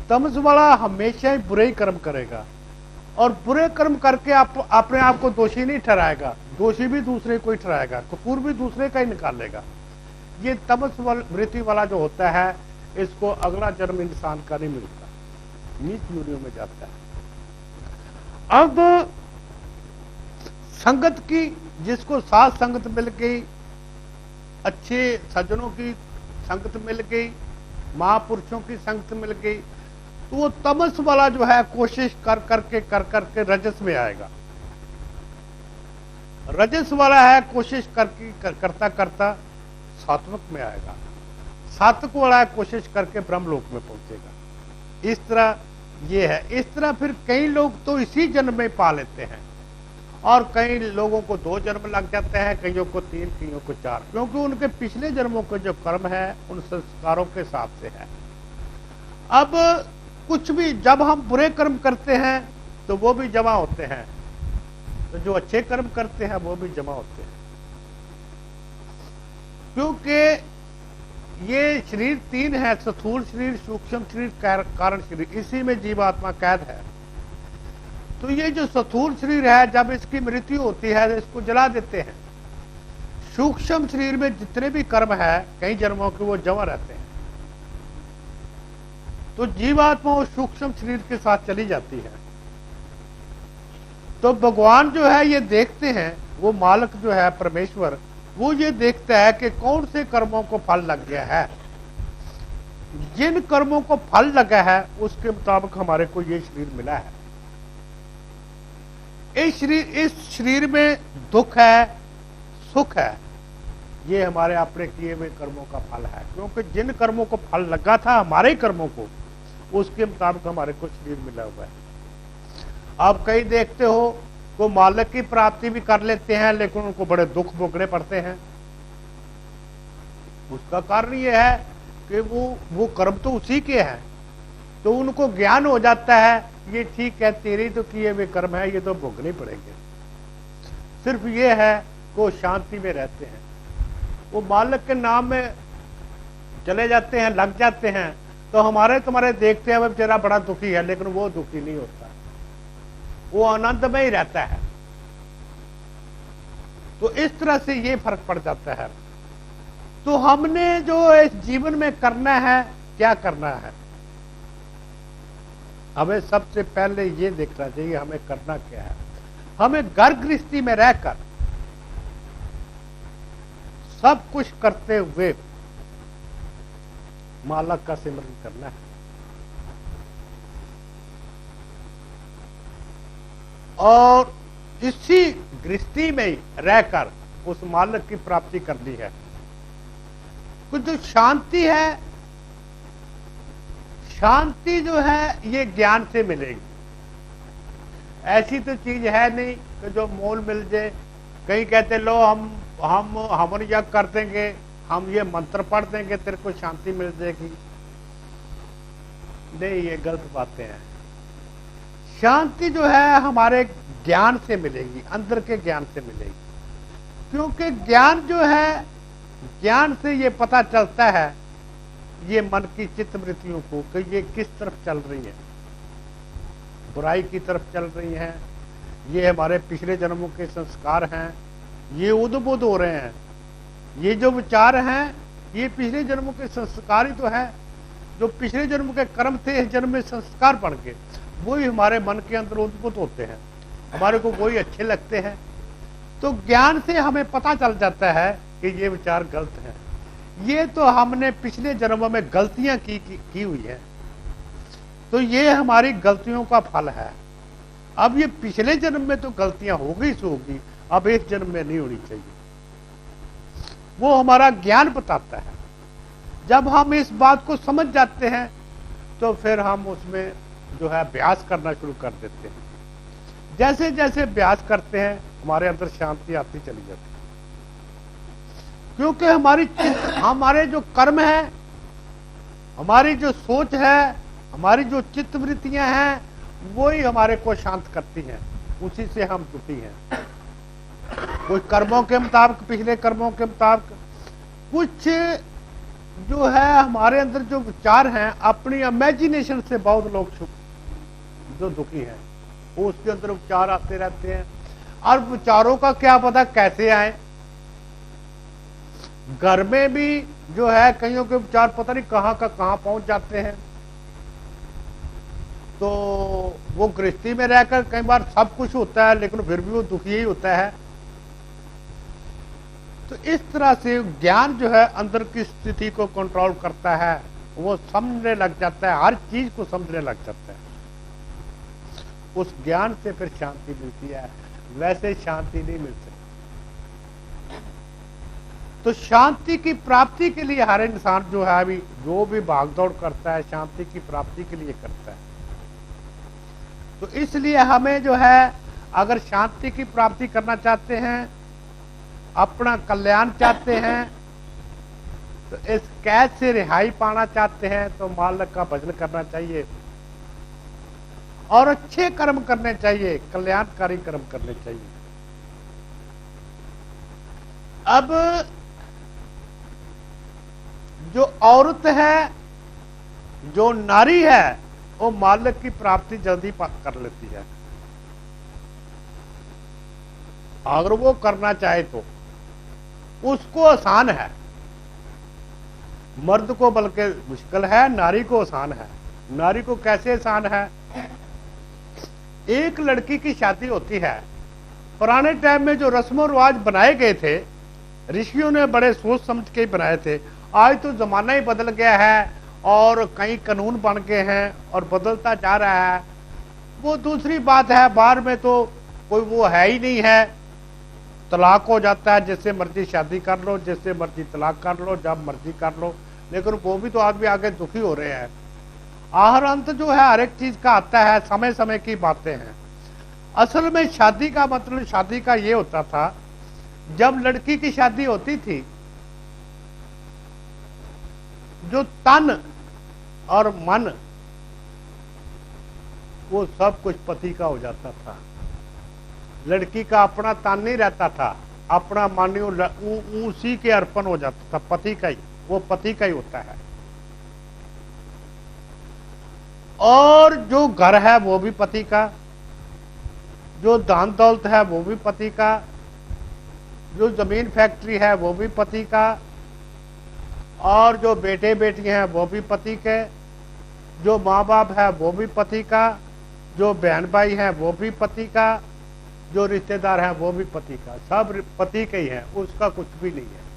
तमस वाला हमेशा ही बुरे ही कर्म करेगा और बुरे कर्म करके अपने आप को दोषी नहीं ठहराएगा, दोषी भी दूसरे को ही ठहराएगा, कसूर भी दूसरे का ही निकालेगा। ये तमस वृत्ति वाला जो होता है, इसको अगला जन्म इंसान का नहीं मिलता, नीच योनियों में जाता है। अब संगत की, जिसको साथ संगत मिल गई, अच्छे सज्जनों की संगत मिल गई, महापुरुषों की संगत मिल गई, तो वो तमस वाला जो है कोशिश कर करके रजस में आएगा। रजस वाला है कोशिश करता करता सात्विक में आएगा। सात्विक वाला है कोशिश करके ब्रह्मलोक में पहुंचेगा। इस तरह ये है। इस तरह फिर कई लोग तो इसी जन्म में पा लेते हैं और कई लोगों को 2 जन्म लग जाते हैं, कईयों को 3, कईयों को 4, क्योंकि उनके पिछले जन्मों के जो कर्म है उन संस्कारों के हिसाब से है। अब कुछ भी जब हम बुरे कर्म करते हैं तो वो भी जमा होते हैं, तो जो अच्छे कर्म करते हैं वो भी जमा होते हैं, क्योंकि ये शरीर 3 है, स्थूल शरीर, सूक्ष्म शरीर, कारण शरीर, इसी में जीवात्मा कैद है। तो ये जो स्थूल शरीर है, जब इसकी मृत्यु होती है तो इसको जला देते हैं। सूक्ष्म शरीर में जितने भी कर्म है कई जन्मों के, वो जमा रहते हैं। तो जीवात्मा उस सूक्ष्म शरीर के साथ चली जाती है। तो भगवान जो है ये देखते हैं, वो मालिक जो है परमेश्वर, वो ये देखता है कि कौन से कर्मों को फल लग गया है। जिन कर्मों को फल लगा है उसके मुताबिक हमारे को ये शरीर मिला है। इस शरीर में दुख है, सुख है, ये हमारे अपने किए हुए कर्मों का फल है, क्योंकि जिन कर्मों को फल लगा था हमारे कर्मों को, उसके मुताबिक हमारे को शरीर मिला हुआ है। आप कई देखते हो वो मालिक की प्राप्ति भी कर लेते हैं, लेकिन उनको बड़े दुख भोगने पड़ते हैं। उसका कारण यह है कि वो कर्म तो उसी के हैं, तो उनको ज्ञान हो जाता है ये ठीक है, तेरे तो किए हुए कर्म है, ये तो भोगने पड़ेंगे। सिर्फ ये है कि वो शांति में रहते हैं, वो मालिक के नाम में चले जाते हैं, लग जाते हैं, तो हमारे तुम्हारे देखते हैं वह बेचारा बड़ा दुखी है, लेकिन वो दुखी नहीं होता, वो आनंद में ही रहता है। तो इस तरह से ये फर्क पड़ जाता है। तो हमने जो इस जीवन में करना है, क्या करना है, हमें सबसे पहले ये देखना चाहिए हमें करना क्या है। हमें घर गृहस्थी में रहकर सब कुछ करते हुए मालिक का सिमरन करना है, और इसी गृहस्थी में ही रहकर उस मालिक की प्राप्ति करनी है। कुछ जो शांति है, शांति जो है ये ज्ञान से मिलेगी। ऐसी तो चीज है नहीं कि जो मोल मिल जाए। कहीं कहते लो हम यज्ञ कर देंगे, हम ये मंत्र पढ़ देंगे, तेरे को शांति मिल जाएगी। नहीं, ये गलत बातें हैं। शांति जो है हमारे ज्ञान से मिलेगी, अंदर के ज्ञान से मिलेगी, क्योंकि ज्ञान जो है, ज्ञान से ये पता चलता है ये मन की चित्त वृत्तियों को कि ये किस तरफ चल रही है, बुराई की तरफ चल रही हैं, ये हमारे पिछले जन्मों के संस्कार हैं, ये उद्बुद्ध हो रहे हैं, ये जो विचार हैं ये पिछले जन्मों के संस्कार ही तो हैं। जो पिछले जन्म के कर्म थे इस जन्म में संस्कार पड़ के वही हमारे मन के अंदर उद्भुत होते हैं। हमारे को वही अच्छे लगते हैं। तो ज्ञान से हमें पता चल जाता है कि ये विचार गलत है, ये तो हमने पिछले जन्मों में गलतियां की हुई है, तो ये हमारी गलतियों का फल है। अब ये पिछले जन्म में तो गलतियां हो गई सो होगी, अब इस जन्म में नहीं होनी चाहिए। वो हमारा ज्ञान बताता है। जब हम इस बात को समझ जाते हैं तो फिर हम उसमें जो है अभ्यास करना शुरू कर देते हैं। जैसे जैसे अभ्यास करते हैं हमारे अंदर शांति आती चली जाती है, क्योंकि हमारे जो कर्म है, हमारी जो सोच है, हमारी जो चित्त वृत्तियां हैं, वही हमारे को शांत करती हैं, उसी से हम दुखी हैं। कुछ कर्मों के मुताबिक, पिछले कर्मों के मुताबिक, कुछ जो है हमारे अंदर जो विचार हैं, अपनी इमेजिनेशन से बहुत लोग जो दुखी हैं, वो उसके अंदर विचार आते रहते हैं। और विचारों का क्या पता कैसे आए। घर में भी जो है कईयों के विचार पता नहीं कहां का कहां पहुंच जाते हैं। तो वो गृहस्थी में रहकर कई बार सब कुछ होता है, लेकिन फिर भी वो दुखी ही होता है। तो इस तरह से ज्ञान जो है अंदर की स्थिति को कंट्रोल करता है, वो समझने लग जाता है, हर चीज को समझने लग जाता है। उस ज्ञान से फिर शांति मिलती है, वैसे शांति नहीं मिल सकती। तो शांति की प्राप्ति के लिए हर इंसान जो है अभी जो भी भागदौड़ करता है, शांति की प्राप्ति के लिए करता है। तो इसलिए हमें जो है अगर शांति की प्राप्ति करना चाहते हैं, अपना कल्याण चाहते हैं, तो इस कैद से रिहाई पाना चाहते हैं, तो मालिक का भजन करना चाहिए और अच्छे कर्म करने चाहिए, कल्याणकारी कर्म करने चाहिए। अब जो औरत है, जो नारी है, वो मालिक की प्राप्ति जल्दी कर लेती है अगर वो करना चाहे तो। उसको आसान है, मर्द को बल्कि मुश्किल है, नारी को आसान है। नारी को कैसे आसान है? एक लड़की की शादी होती है, पुराने टाइम में जो रस्मों रिवाज बनाए गए थे, ऋषियों ने बड़े सोच समझ के बनाए थे। आज तो जमाना ही बदल गया है और कई कानून बन गए हैं और बदलता जा रहा है, वो दूसरी बात है। बाहर में तो कोई वो है ही नहीं है, तलाक हो जाता है, जिससे मर्जी शादी कर लो, जिससे मर्जी तलाक कर लो, जब मर्जी कर लो। लेकिन वो भी तो आदमी आगे दुखी हो रहे हैं। आहर अंत जो है हर एक चीज का आता है, समय समय की बातें हैं। असल में शादी का मतलब, शादी का ये होता था, जब लड़की की शादी होती थी, जो तन और मन वो सब कुछ पति का हो जाता था। लड़की का अपना तन नहीं रहता था, अपना मन उसी के अर्पण हो जाता था, पति का ही, वो पति का ही होता है। और जो घर है वो भी पति का, जो धन दौलत है वो भी पति का, जो जमीन फैक्ट्री है वो भी पति का, और जो बेटे बेटियां हैं वो भी पति के, जो माँ बाप है वो भी पति का, जो बहन भाई हैं वो भी पति का, जो रिश्तेदार हैं वो भी पति का, सब पति के ही हैं। उसका कुछ भी नहीं है,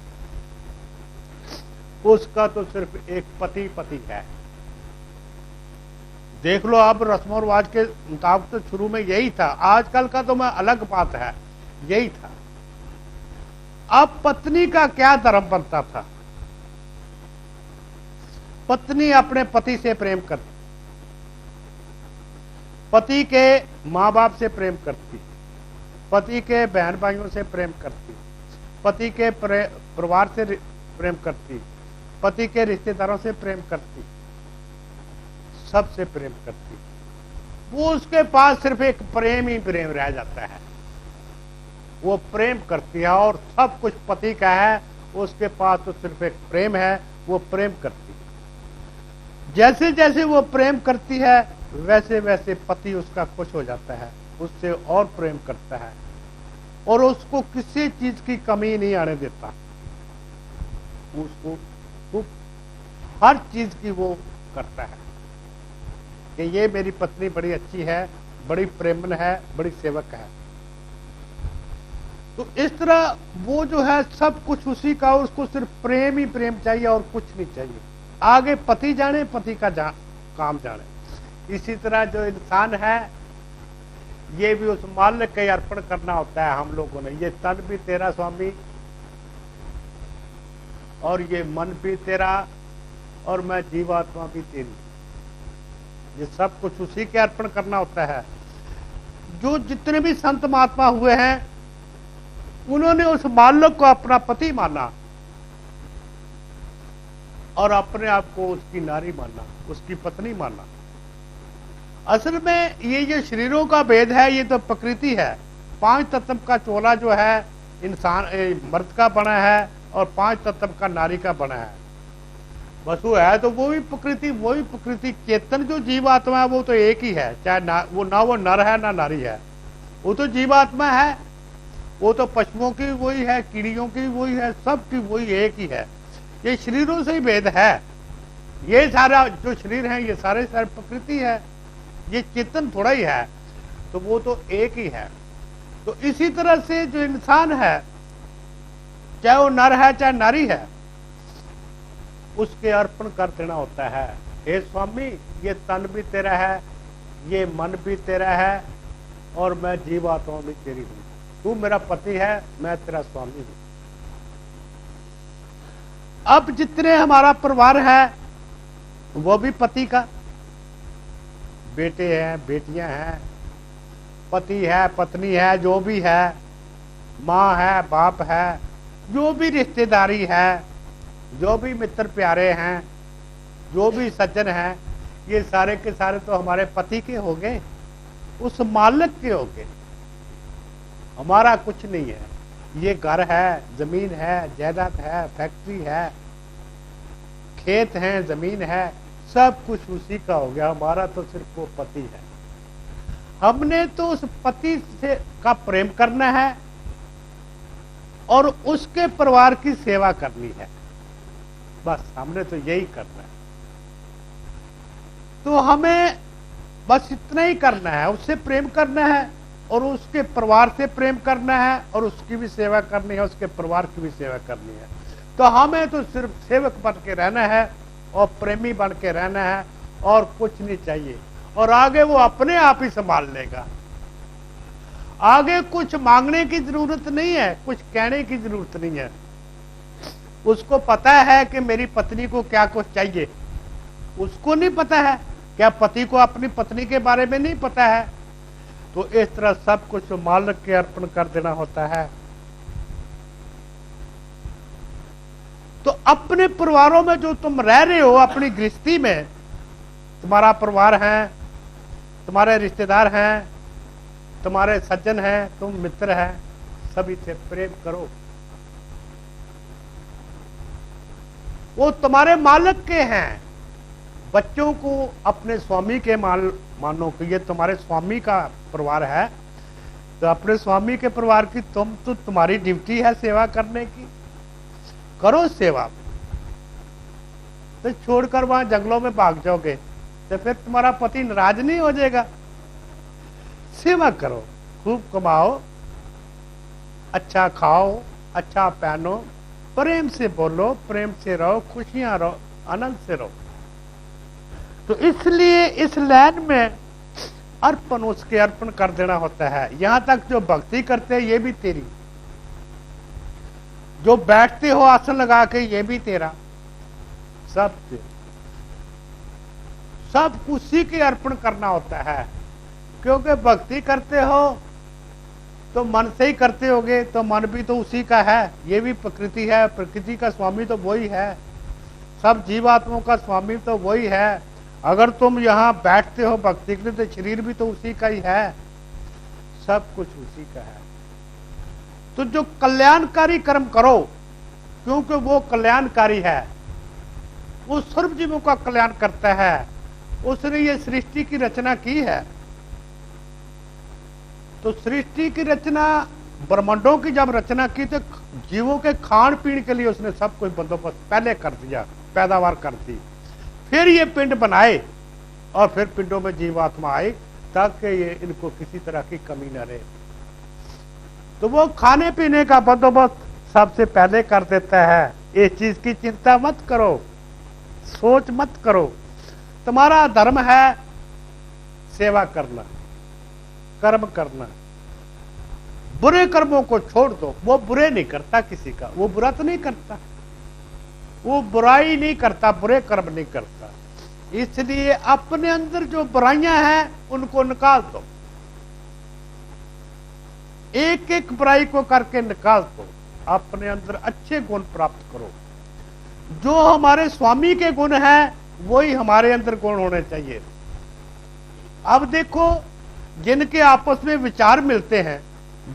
उसका तो सिर्फ एक पति पति है। देख लो, अब रस्मों रिवाज के मुताबिक तो शुरू में यही था, आजकल का तो मैं अलग बात है, यही था। अब पत्नी का क्या धर्म बनता था? पत्नी अपने पति से प्रेम करती, पति के माँ बाप से प्रेम करती, पति के बहन भाइयों से प्रेम करती, पति के परिवार से प्रेम करती, पति के रिश्तेदारों से प्रेम करती, सबसे प्रेम करती। वो उसके पास सिर्फ एक प्रेम ही प्रेम रह जाता है, वो प्रेम करती है और सब कुछ पति का है, उसके पास तो सिर्फ एक प्रेम है, वो प्रेम करती है। जैसे जैसे वो प्रेम करती है वैसे वैसे पति उसका खुश हो जाता है, उससे और प्रेम करता है और उसको किसी चीज की कमी नहीं आने देता। उसको हर चीज की वो करता है कि ये मेरी पत्नी बड़ी अच्छी है, बड़ी प्रेमन है, बड़ी सेवक है। तो इस तरह वो जो है सब कुछ उसी का, उसको सिर्फ प्रेम ही प्रेम चाहिए और कुछ नहीं चाहिए। आगे पति जाने, पति का काम जाने। इसी तरह जो इंसान है ये भी उस मालिक के अर्पण करना होता है हम लोगों ने। ये तन भी तेरा स्वामी, और ये मन भी तेरा, और मैं जीवात्मा भी तेरी। ये सब कुछ उसी के अर्पण करना होता है। जो जितने भी संत महात्मा हुए हैं उन्होंने उस मालिक को अपना पति माना और अपने आप को उसकी नारी माना, उसकी पत्नी माना। असल में ये जो शरीरों का भेद है ये तो प्रकृति है। 5 तत्व का चोला जो है इंसान मर्द का बना है और 5 तत्व का नारी का बना है। बस वो है तो वो भी प्रकृति चेतन जो जीवात्मा है वो तो एक ही है, चाहे वो नर है ना नारी है, वो तो जीवात्मा है। वो तो पशुओं की वही है, कीड़ियों की वही है, सब की वही एक ही है। ये शरीरों से ही भेद है। ये सारा जो शरीर है ये सारे प्रकृति है, ये चेतन थोड़ा ही है, तो वो तो एक ही है। तो इसी तरह से जो इंसान है, चाहे वो नर है चाहे नारी है, उसके अर्पण कर देना होता है। हे स्वामी, ये तन भी तेरा है, ये मन भी तेरा है, और मैं जीवात्मा भी तेरी हूं। तू मेरा पति है, मैं तेरा स्वामी हूं। अब जितने हमारा परिवार है वो भी पति का, बेटे हैं, बेटियां हैं, पति है, पत्नी है, जो भी है, माँ है, बाप है, जो भी रिश्तेदारी है, जो भी मित्र प्यारे हैं, जो भी सज्जन हैं, ये सारे के सारे तो हमारे पति के हो गए, उस मालिक के हो गए। हमारा कुछ नहीं है। ये घर है, जमीन है, जायदाद है, फैक्ट्री है, खेत है, जमीन है, सब कुछ उसी का हो गया। हमारा तो सिर्फ वो पति है। हमने तो उस पति से का प्रेम करना है और उसके परिवार की सेवा करनी है। बस हमने तो यही करना है। तो हमें बस इतना ही करना है, उससे प्रेम करना है और उसके परिवार से प्रेम करना है और उसकी भी सेवा करनी है, उसके परिवार की भी सेवा करनी है। तो हमें तो सिर्फ सेवक बन के रहना है और प्रेमी बन के रहना है और कुछ नहीं चाहिए। और आगे वो अपने आप ही संभाल लेगा। आगे कुछ मांगने की जरूरत नहीं है, कुछ कहने की जरूरत नहीं है। उसको पता है कि मेरी पत्नी को क्या कुछ चाहिए। उसको नहीं पता है, क्या पति को अपनी पत्नी के बारे में नहीं पता है। तो इस तरह सब कुछ मालिक के अर्पण कर देना होता है। तो अपने परिवारों में जो तुम रह रहे हो, अपनी गृहस्थी में, तुम्हारा परिवार है, तुम्हारे रिश्तेदार हैं, तुम्हारे सज्जन हैं, तुम मित्र हैं, सभी से प्रेम करो। वो तुम्हारे मालिक के हैं। बच्चों को अपने स्वामी के मानो कि ये तुम्हारे स्वामी का परिवार है, तो अपने स्वामी के परिवार की तुम्हारी ड्यूटी है सेवा करने की। करो सेवा। तो छोड़कर वहां जंगलों में भाग जाओगे तो फिर तुम्हारा पति नाराज नहीं हो जाएगा। सेवा करो, खूब कमाओ, अच्छा खाओ, अच्छा पहनो, प्रेम से बोलो, प्रेम से रहो, खुशियां रहो, आनंद से रहो। तो इसलिए इस लाइन में अर्पण उसके अर्पण कर देना होता है। यहां तक जो भक्ति करते हैं ये भी तेरी, जो बैठते हो आसन लगा के ये भी तेरा, सब तेरा, सब उसी के अर्पण करना होता है। क्योंकि भक्ति करते हो तो मन से ही करते होगे, तो मन भी तो उसी का है। ये भी प्रकृति है, प्रकृति का स्वामी तो वही है, सब जीवात्माओं का स्वामी तो वही है। अगर तुम यहाँ बैठते हो भक्ति के लिए तो शरीर भी तो उसी का ही है, सब कुछ उसी का है। तो जो कल्याणकारी कर्म करो, क्योंकि वो कल्याणकारी है, वो सर्व जीवों का कल्याण करता है। उसने ये सृष्टि की रचना की है। तो सृष्टि की रचना, ब्रह्मांडों की जब रचना की तो जीवों के खान पीन के लिए उसने सब कुछ बंदोबस्त पहले कर दिया, पैदावार कर दी। फिर ये पिंड बनाए और फिर पिंडों में जीवात्मा आए ताकि ये इनको किसी तरह की कमी न रहे। तो वो खाने पीने का बंदोबस्त सबसे पहले कर देता है। इस चीज की चिंता मत करो, सोच मत करो। तुम्हारा धर्म है सेवा करना, कर्म करना। बुरे कर्मों को छोड़ दो। वो बुरे नहीं करता किसी का, वो बुरा तो नहीं करता, वो बुराई नहीं करता, बुरे कर्म नहीं करता। इसलिए अपने अंदर जो बुराइयां हैं उनको निकाल दो, एक एक बुराई को करके निकाल दो। अपने अंदर अच्छे गुण प्राप्त करो। जो हमारे स्वामी के गुण हैं वही हमारे अंदर गुण होने चाहिए। अब देखो, जिनके आपस में विचार मिलते हैं,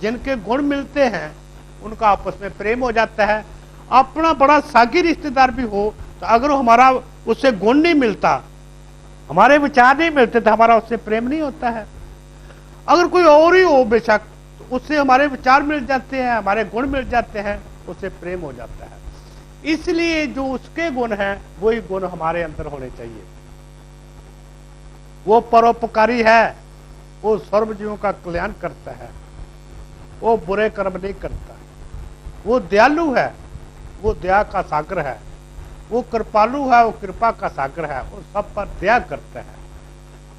जिनके गुण मिलते हैं, उनका आपस में प्रेम हो जाता है। अपना बड़ा सागी रिश्तेदार भी हो तो अगर हमारा उससे गुण नहीं मिलता, हमारे विचार नहीं मिलते, तो हमारा उससे प्रेम नहीं होता है। अगर कोई और ही हो बेशक, तो उससे हमारे विचार मिल जाते हैं, हमारे गुण मिल जाते हैं, उससे प्रेम हो जाता है। इसलिए जो उसके गुण हैं वही गुण हमारे अंदर होने चाहिए। वो परोपकारी है, वो सर्वजीवों का कल्याण करता है, वो बुरे कर्म नहीं करता, वो दयालु है, वो दया का सागर है, वो कृपालु है, वो कृपा का सागर है, वो सब पर दया करता है,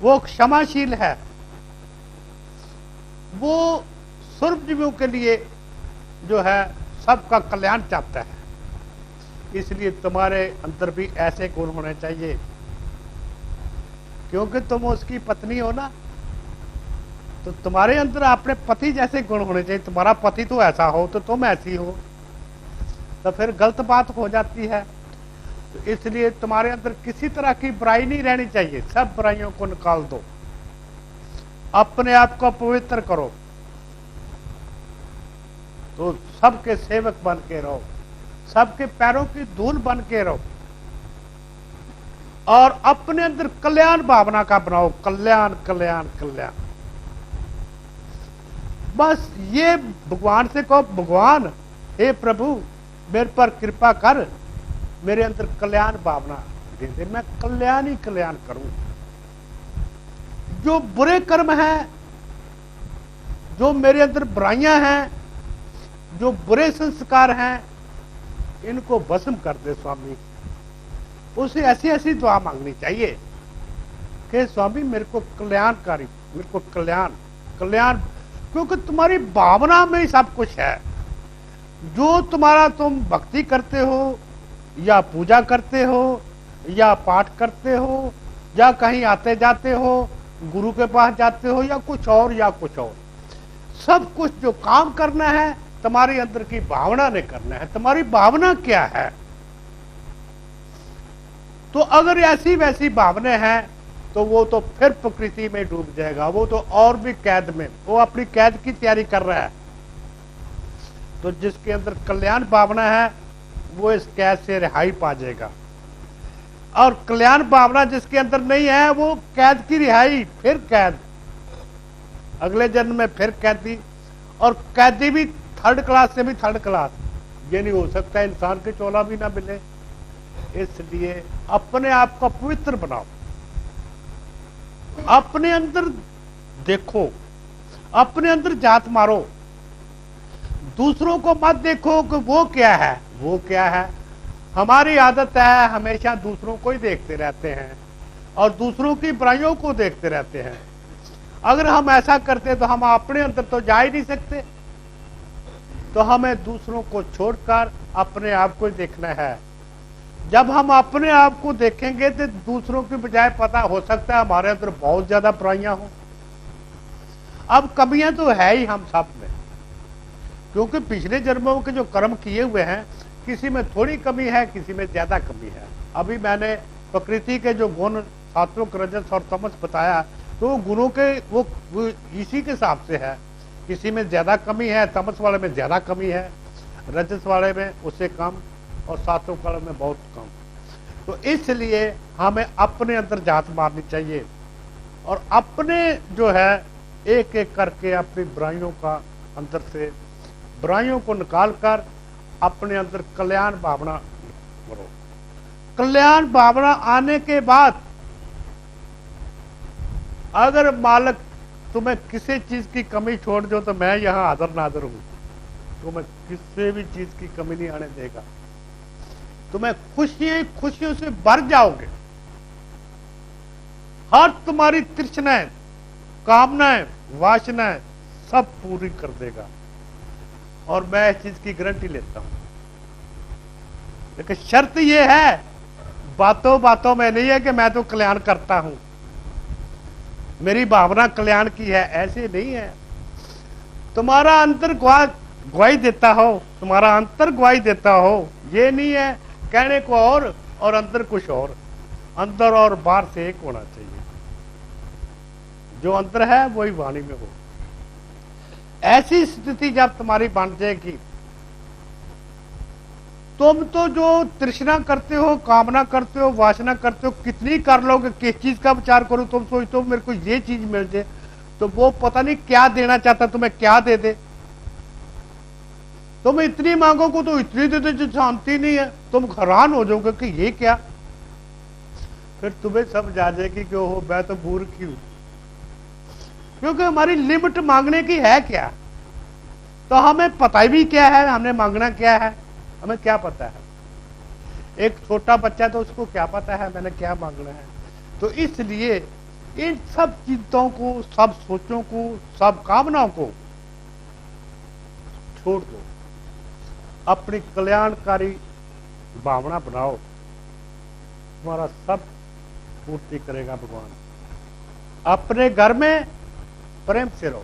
वो क्षमाशील है, वो सर्वजीवों के लिए जो है सबका कल्याण चाहता है। इसलिए तुम्हारे अंदर भी ऐसे गुण होने चाहिए, क्योंकि तुम उसकी पत्नी हो ना, तो तुम्हारे अंदर अपने पति जैसे गुण होने चाहिए। तुम्हारा पति तो ऐसा हो तो तुम ऐसी हो, तो फिर गलत बात हो जाती है। तो इसलिए तुम्हारे अंदर किसी तरह की बुराई नहीं रहनी चाहिए। सब बुराइयों को निकाल दो, अपने आप को पवित्र करो, तो सबके सेवक बन के रहो, सबके पैरों की धूल बन के रहो, और अपने अंदर कल्याण भावना का बनाओ। कल्याण कल्याण कल्याण। बस ये भगवान से कहो, भगवान हे प्रभु मेरे पर कृपा कर, मेरे अंदर कल्याण भावना दे दे, मैं कल्याण ही कल्याण करूं। जो बुरे कर्म हैं, जो मेरे अंदर बुराइयां हैं, जो बुरे संस्कार हैं, इनको भस्म कर दे स्वामी। उसे ऐसी ऐसी दुआ मांगनी चाहिए कि स्वामी मेरे को कल्याणकारी, मेरे को कल्याण कल्याण, क्योंकि तुम्हारी भावना में ही सब कुछ है। जो तुम्हारा तुम भक्ति करते हो, या पूजा करते हो, या पाठ करते हो, या कहीं आते जाते हो, गुरु के पास जाते हो, या कुछ और, सब कुछ जो काम करना है तुम्हारी अंदर की भावना ने करना है। तुम्हारी भावना क्या है? तो अगर ऐसी वैसी भावना है तो वो तो फिर प्रकृति में डूब जाएगा, वो तो और भी कैद में, वो अपनी कैद की तैयारी कर रहा है। तो जिसके अंदर कल्याण भावना है वो इस कैद से रिहाई पा जाएगा, और कल्याण भावना जिसके अंदर नहीं है वो कैद की रिहाई, फिर कैद, अगले जन्म में फिर कैदी, और कैदी भी थर्ड क्लास से भी थर्ड क्लास। ये नहीं हो सकता इंसान के चोला भी ना मिले। इसलिए अपने आप को पवित्र बनाओ, अपने अंदर देखो, अपने अंदर जात मारो। दूसरों को मत देखो कि वो क्या है, वो क्या है। हमारी आदत है हमेशा दूसरों को ही देखते रहते हैं और दूसरों की बुराइयों को देखते रहते हैं। अगर हम ऐसा करते तो हम अपने अंदर तो जा ही नहीं सकते। तो हमें दूसरों को छोड़कर अपने आप को देखना है। जब हम अपने आप को देखेंगे तो दूसरों की बजाय पता हो सकता है हमारे अंदर बहुत ज्यादा बुराइयां हो। अब कमियां तो है ही हम सब में, क्योंकि पिछले जन्मों के जो कर्म किए हुए हैं, किसी में थोड़ी कमी है, किसी में ज्यादा कमी है। अभी मैंने प्रकृति के जो गुण सात्विक रजस और तमस बताया, तो गुणों के वो इसी के हिसाब से है। किसी में ज्यादा कमी है, तमस वाले में ज्यादा कमी है, रजस वाले में उससे कम, और सात्विक वाले में बहुत कम। तो इसलिए हमें अपने अंदर जात मारनी चाहिए और अपने जो है एक एक करके अपनी बुराइयों का अंदर से बुराइयों को निकालकर अपने अंदर कल्याण भावना करो। कल्याण भावना आने के बाद अगर मालिक तुम्हें किसी चीज की कमी छोड़ दो तो मैं यहां हाजिर नाजर हूं। तुम्हें किसी भी चीज की कमी नहीं आने देगा। तुम्हें खुशियां खुशियों से भर जाओगे। हर तुम्हारी तृष्णाएं, कामनाएं, वासनाएं सब पूरी कर देगा। और मैं इस चीज की गारंटी लेता हूं। लेकिन शर्त यह है, बातों बातों में नहीं है कि मैं तो कल्याण करता हूं, मेरी भावना कल्याण की है, ऐसे नहीं है। तुम्हारा अंतर गवाही देता हो, तुम्हारा अंतर गवाही देता हो, ये नहीं है कहने को और अंदर कुछ और। अंदर और बाहर से एक होना चाहिए। जो अंदर है वही वाणी में हो। ऐसी स्थिति जब तुम्हारी बन जाएगी, तुम तो जो तृष्णा करते हो, कामना करते हो, वासना करते हो, कितनी कर लोगे। किस चीज का विचार करो, तुम सोचते हो मेरे को ये चीज मिल जाए, तो वो पता नहीं क्या देना चाहता, तुम्हें क्या दे दे। तुम इतनी मांगोगे तो इतनी दे दे जो शांति नहीं है। तुम हैरान हो जाओगे कि ये क्या। फिर तुम्हें समझ आ जाएगी कि ओहो मैं तो मूर्ख हूं, क्योंकि हमारी लिमिट मांगने की है क्या। तो हमें पता भी क्या है हमने मांगना क्या है, हमें क्या पता है। एक छोटा बच्चा तो उसको क्या पता है मैंने क्या मांगना है। तो इसलिए इन सब चिंताओं को, सब सोचों को, सब कामनाओं को छोड़ दो। अपनी कल्याणकारी भावना बनाओ, तुम्हारा सब पूर्ति करेगा भगवान। अपने घर में प्रेम से रहो।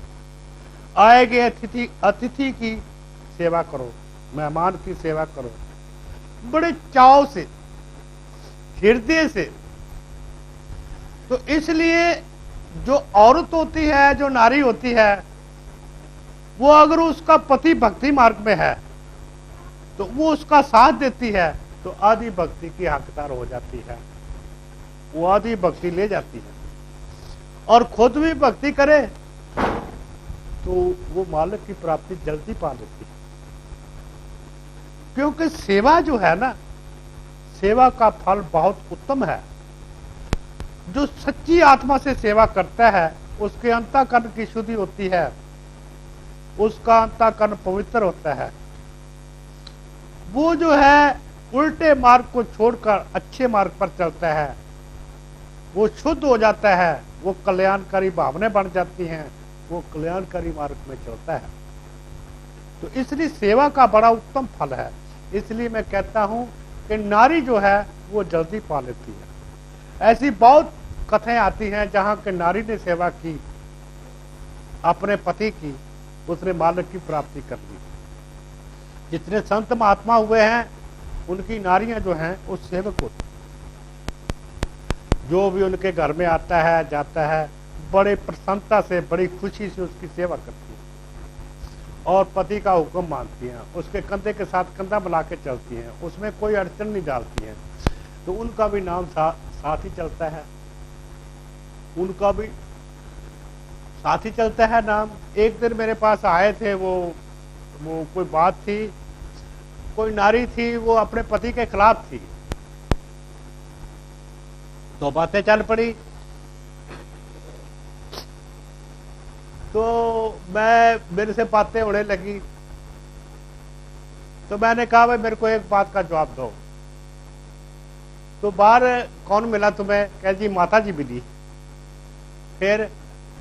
आए गए अतिथि की सेवा करो, मेहमान की सेवा करो, बड़े चाव से, हृदय से। तो इसलिए जो औरत होती है, जो नारी होती है, वो अगर उसका पति भक्ति मार्ग में है तो वो उसका साथ देती है, तो आदि भक्ति की हकदार हो जाती है। वो आदि भक्ति ले जाती है और खुद भी भक्ति करे तो वो मालिक की प्राप्ति जल्दी पा लेती है। क्योंकि सेवा जो है ना, सेवा का फल बहुत उत्तम है। जो सच्ची आत्मा से सेवा करता है उसके अंतःकरण की शुद्धि होती है, उसका अंतःकरण पवित्र होता है। वो जो है उल्टे मार्ग को छोड़कर अच्छे मार्ग पर चलता है, वो शुद्ध हो जाता है, वो कल्याणकारी भावनाएं बन जाती हैं, वो कल्याणकारी मार्ग में चलता है। तो इसलिए सेवा का बड़ा उत्तम फल है। इसलिए मैं कहता हूं कि नारी जो है वो जल्दी पा लेती है। ऐसी बहुत कथाएं आती हैं जहां के नारी ने सेवा की, अपने पति की, उसने मालिक की प्राप्ति कर ली। जितने संत महात्मा हुए हैं उनकी नारियां जो हैं वो सेवक होती, जो भी उनके घर में आता है जाता है बड़े प्रसन्नता से, बड़ी खुशी से उसकी सेवा करती है और पति का हुक्म मानती हैं, उसके कंधे के साथ कंधा मिला के चलती हैं, उसमें कोई अड़चन नहीं डालती हैं। तो उनका भी नाम साथ ही चलता है, उनका भी साथ ही चलता है नाम। एक दिन मेरे पास आए थे, वो कोई बात थी, कोई नारी थी, वो अपने पति के खिलाफ थी, तो बातें चल पड़ी। तो मेरे से बातें होने लगी, तो मैंने कहा भाई मेरे को एक बात का जवाब दो। तो बाहर कौन मिला तुम्हें? कह जी माता जी मिली। फिर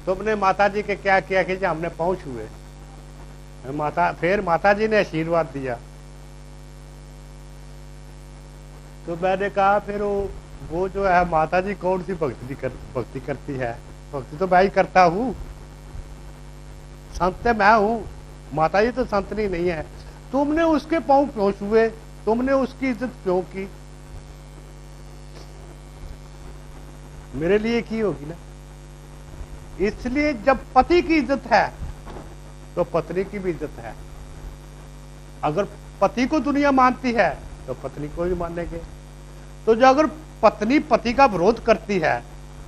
तुमने माता जी के क्या किया कि हमने पहुंच हुए फिर माता जी ने आशीर्वाद दिया। तो मैंने कहा फिर वो जो है माता जी कौन सी भक्ति करती है? भक्ति तो मैं ही करता हूं, संत मैं हूं, माता जी तो संतनी नहीं है। तुमने उसके पांव क्यों छुए? तुमने उसकी इज्जत क्यों की? मेरे लिए की होगी ना। इसलिए जब पति की इज्जत है तो पत्नी की भी इज्जत है। अगर पति को दुनिया मानती है तो पत्नी को भी मानेंगे। तो जो अगर पत्नी पति का विरोध करती है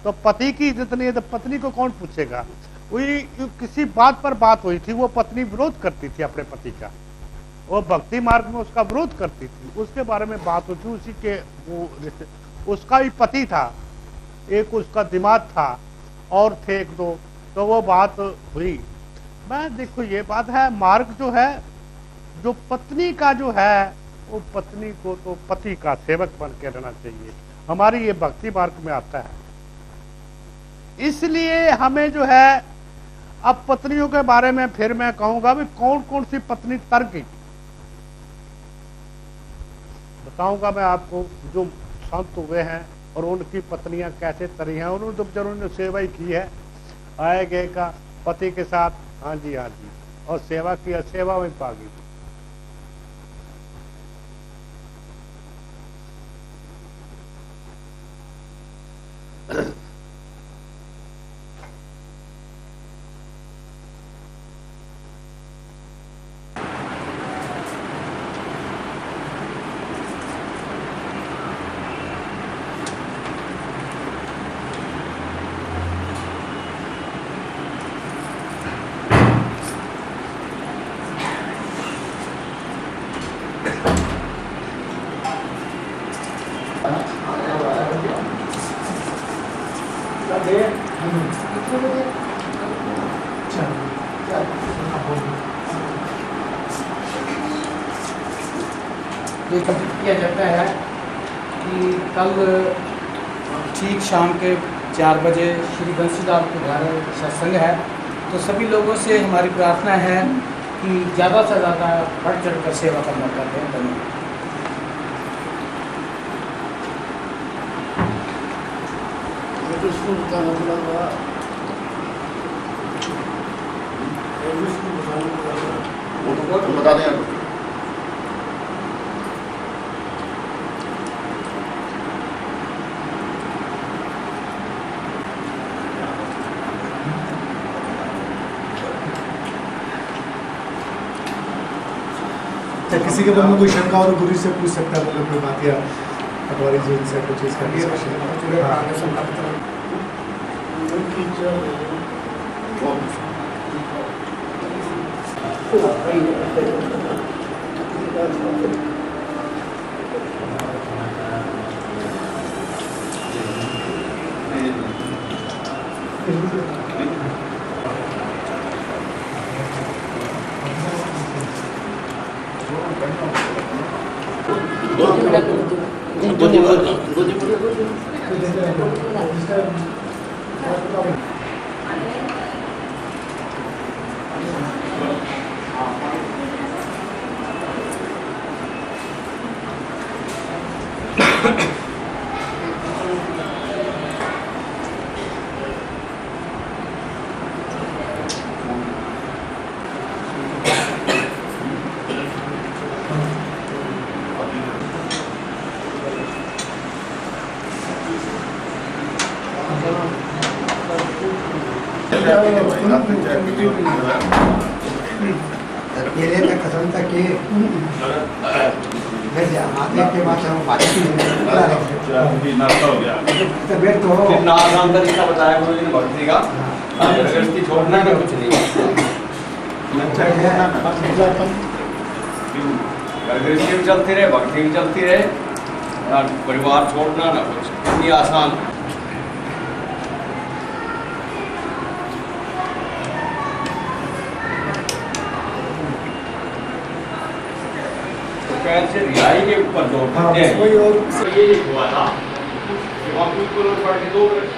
तो पति की इज्जत नहीं है तो पत्नी को कौन पूछेगा? वही किसी बात पर बात हुई थी, वो पत्नी विरोध करती थी अपने पति का, वो भक्ति मार्ग में उसका विरोध करती थी, उसके बारे में बात हुई थी। उसी के वो उसका भी पति था, एक उसका दिमाग था और थे एक दो, तो वो बात हुई। मैं देखो ये बात है, मार्ग जो है, जो पत्नी का जो है, वो पत्नी को तो पति का सेवक बन के रहना चाहिए। हमारी ये भक्ति मार्ग में आता है। इसलिए हमें जो है, अब पत्नियों के बारे में फिर मैं कहूंगा भी कौन कौन सी पत्नी तर गई, बताऊंगा मैं आपको। जो संत हुए हैं और उनकी पत्नियां कैसे तरी हैं, उन्होंने तो बेचारों सेवा ही की है, आए गए का पति के साथ, हाँ जी हाँ जी, और सेवा की, सेवा में पा गई। ये कथित किया जाता है कि कल ठीक शाम के 4 बजे श्री बंसीलाल के घर सत्संग है, तो सभी लोगों से हमारी प्रार्थना है कि ज़्यादा से ज़्यादा बढ़ चढ़ कर सेवा का मौका दें। धन्यवाद। बता दें। किसी के मन में कोई शंका और गुरु से पूछ सकता है, मतलब कोई बात या पटवारी जी से कुछ चीज़ का अकेले तक कसम तक के वैसे आते के बाद हम बात तबियत तो नाम का रिश्ता बताया गुरु जी ने भक्ति का, गृहस्थी छोड़ना ना कुछ नहीं, गृहस्थी भी चलती रहे, भक्ति भी चलती रहे, और परिवार छोड़ना ना कुछ, इतनी आसान। कैसे रिहाई के ऊपर जोर देते हैं। ये हुआ था कि वहाँ बिल्कुल पढ़ के 2 मिनट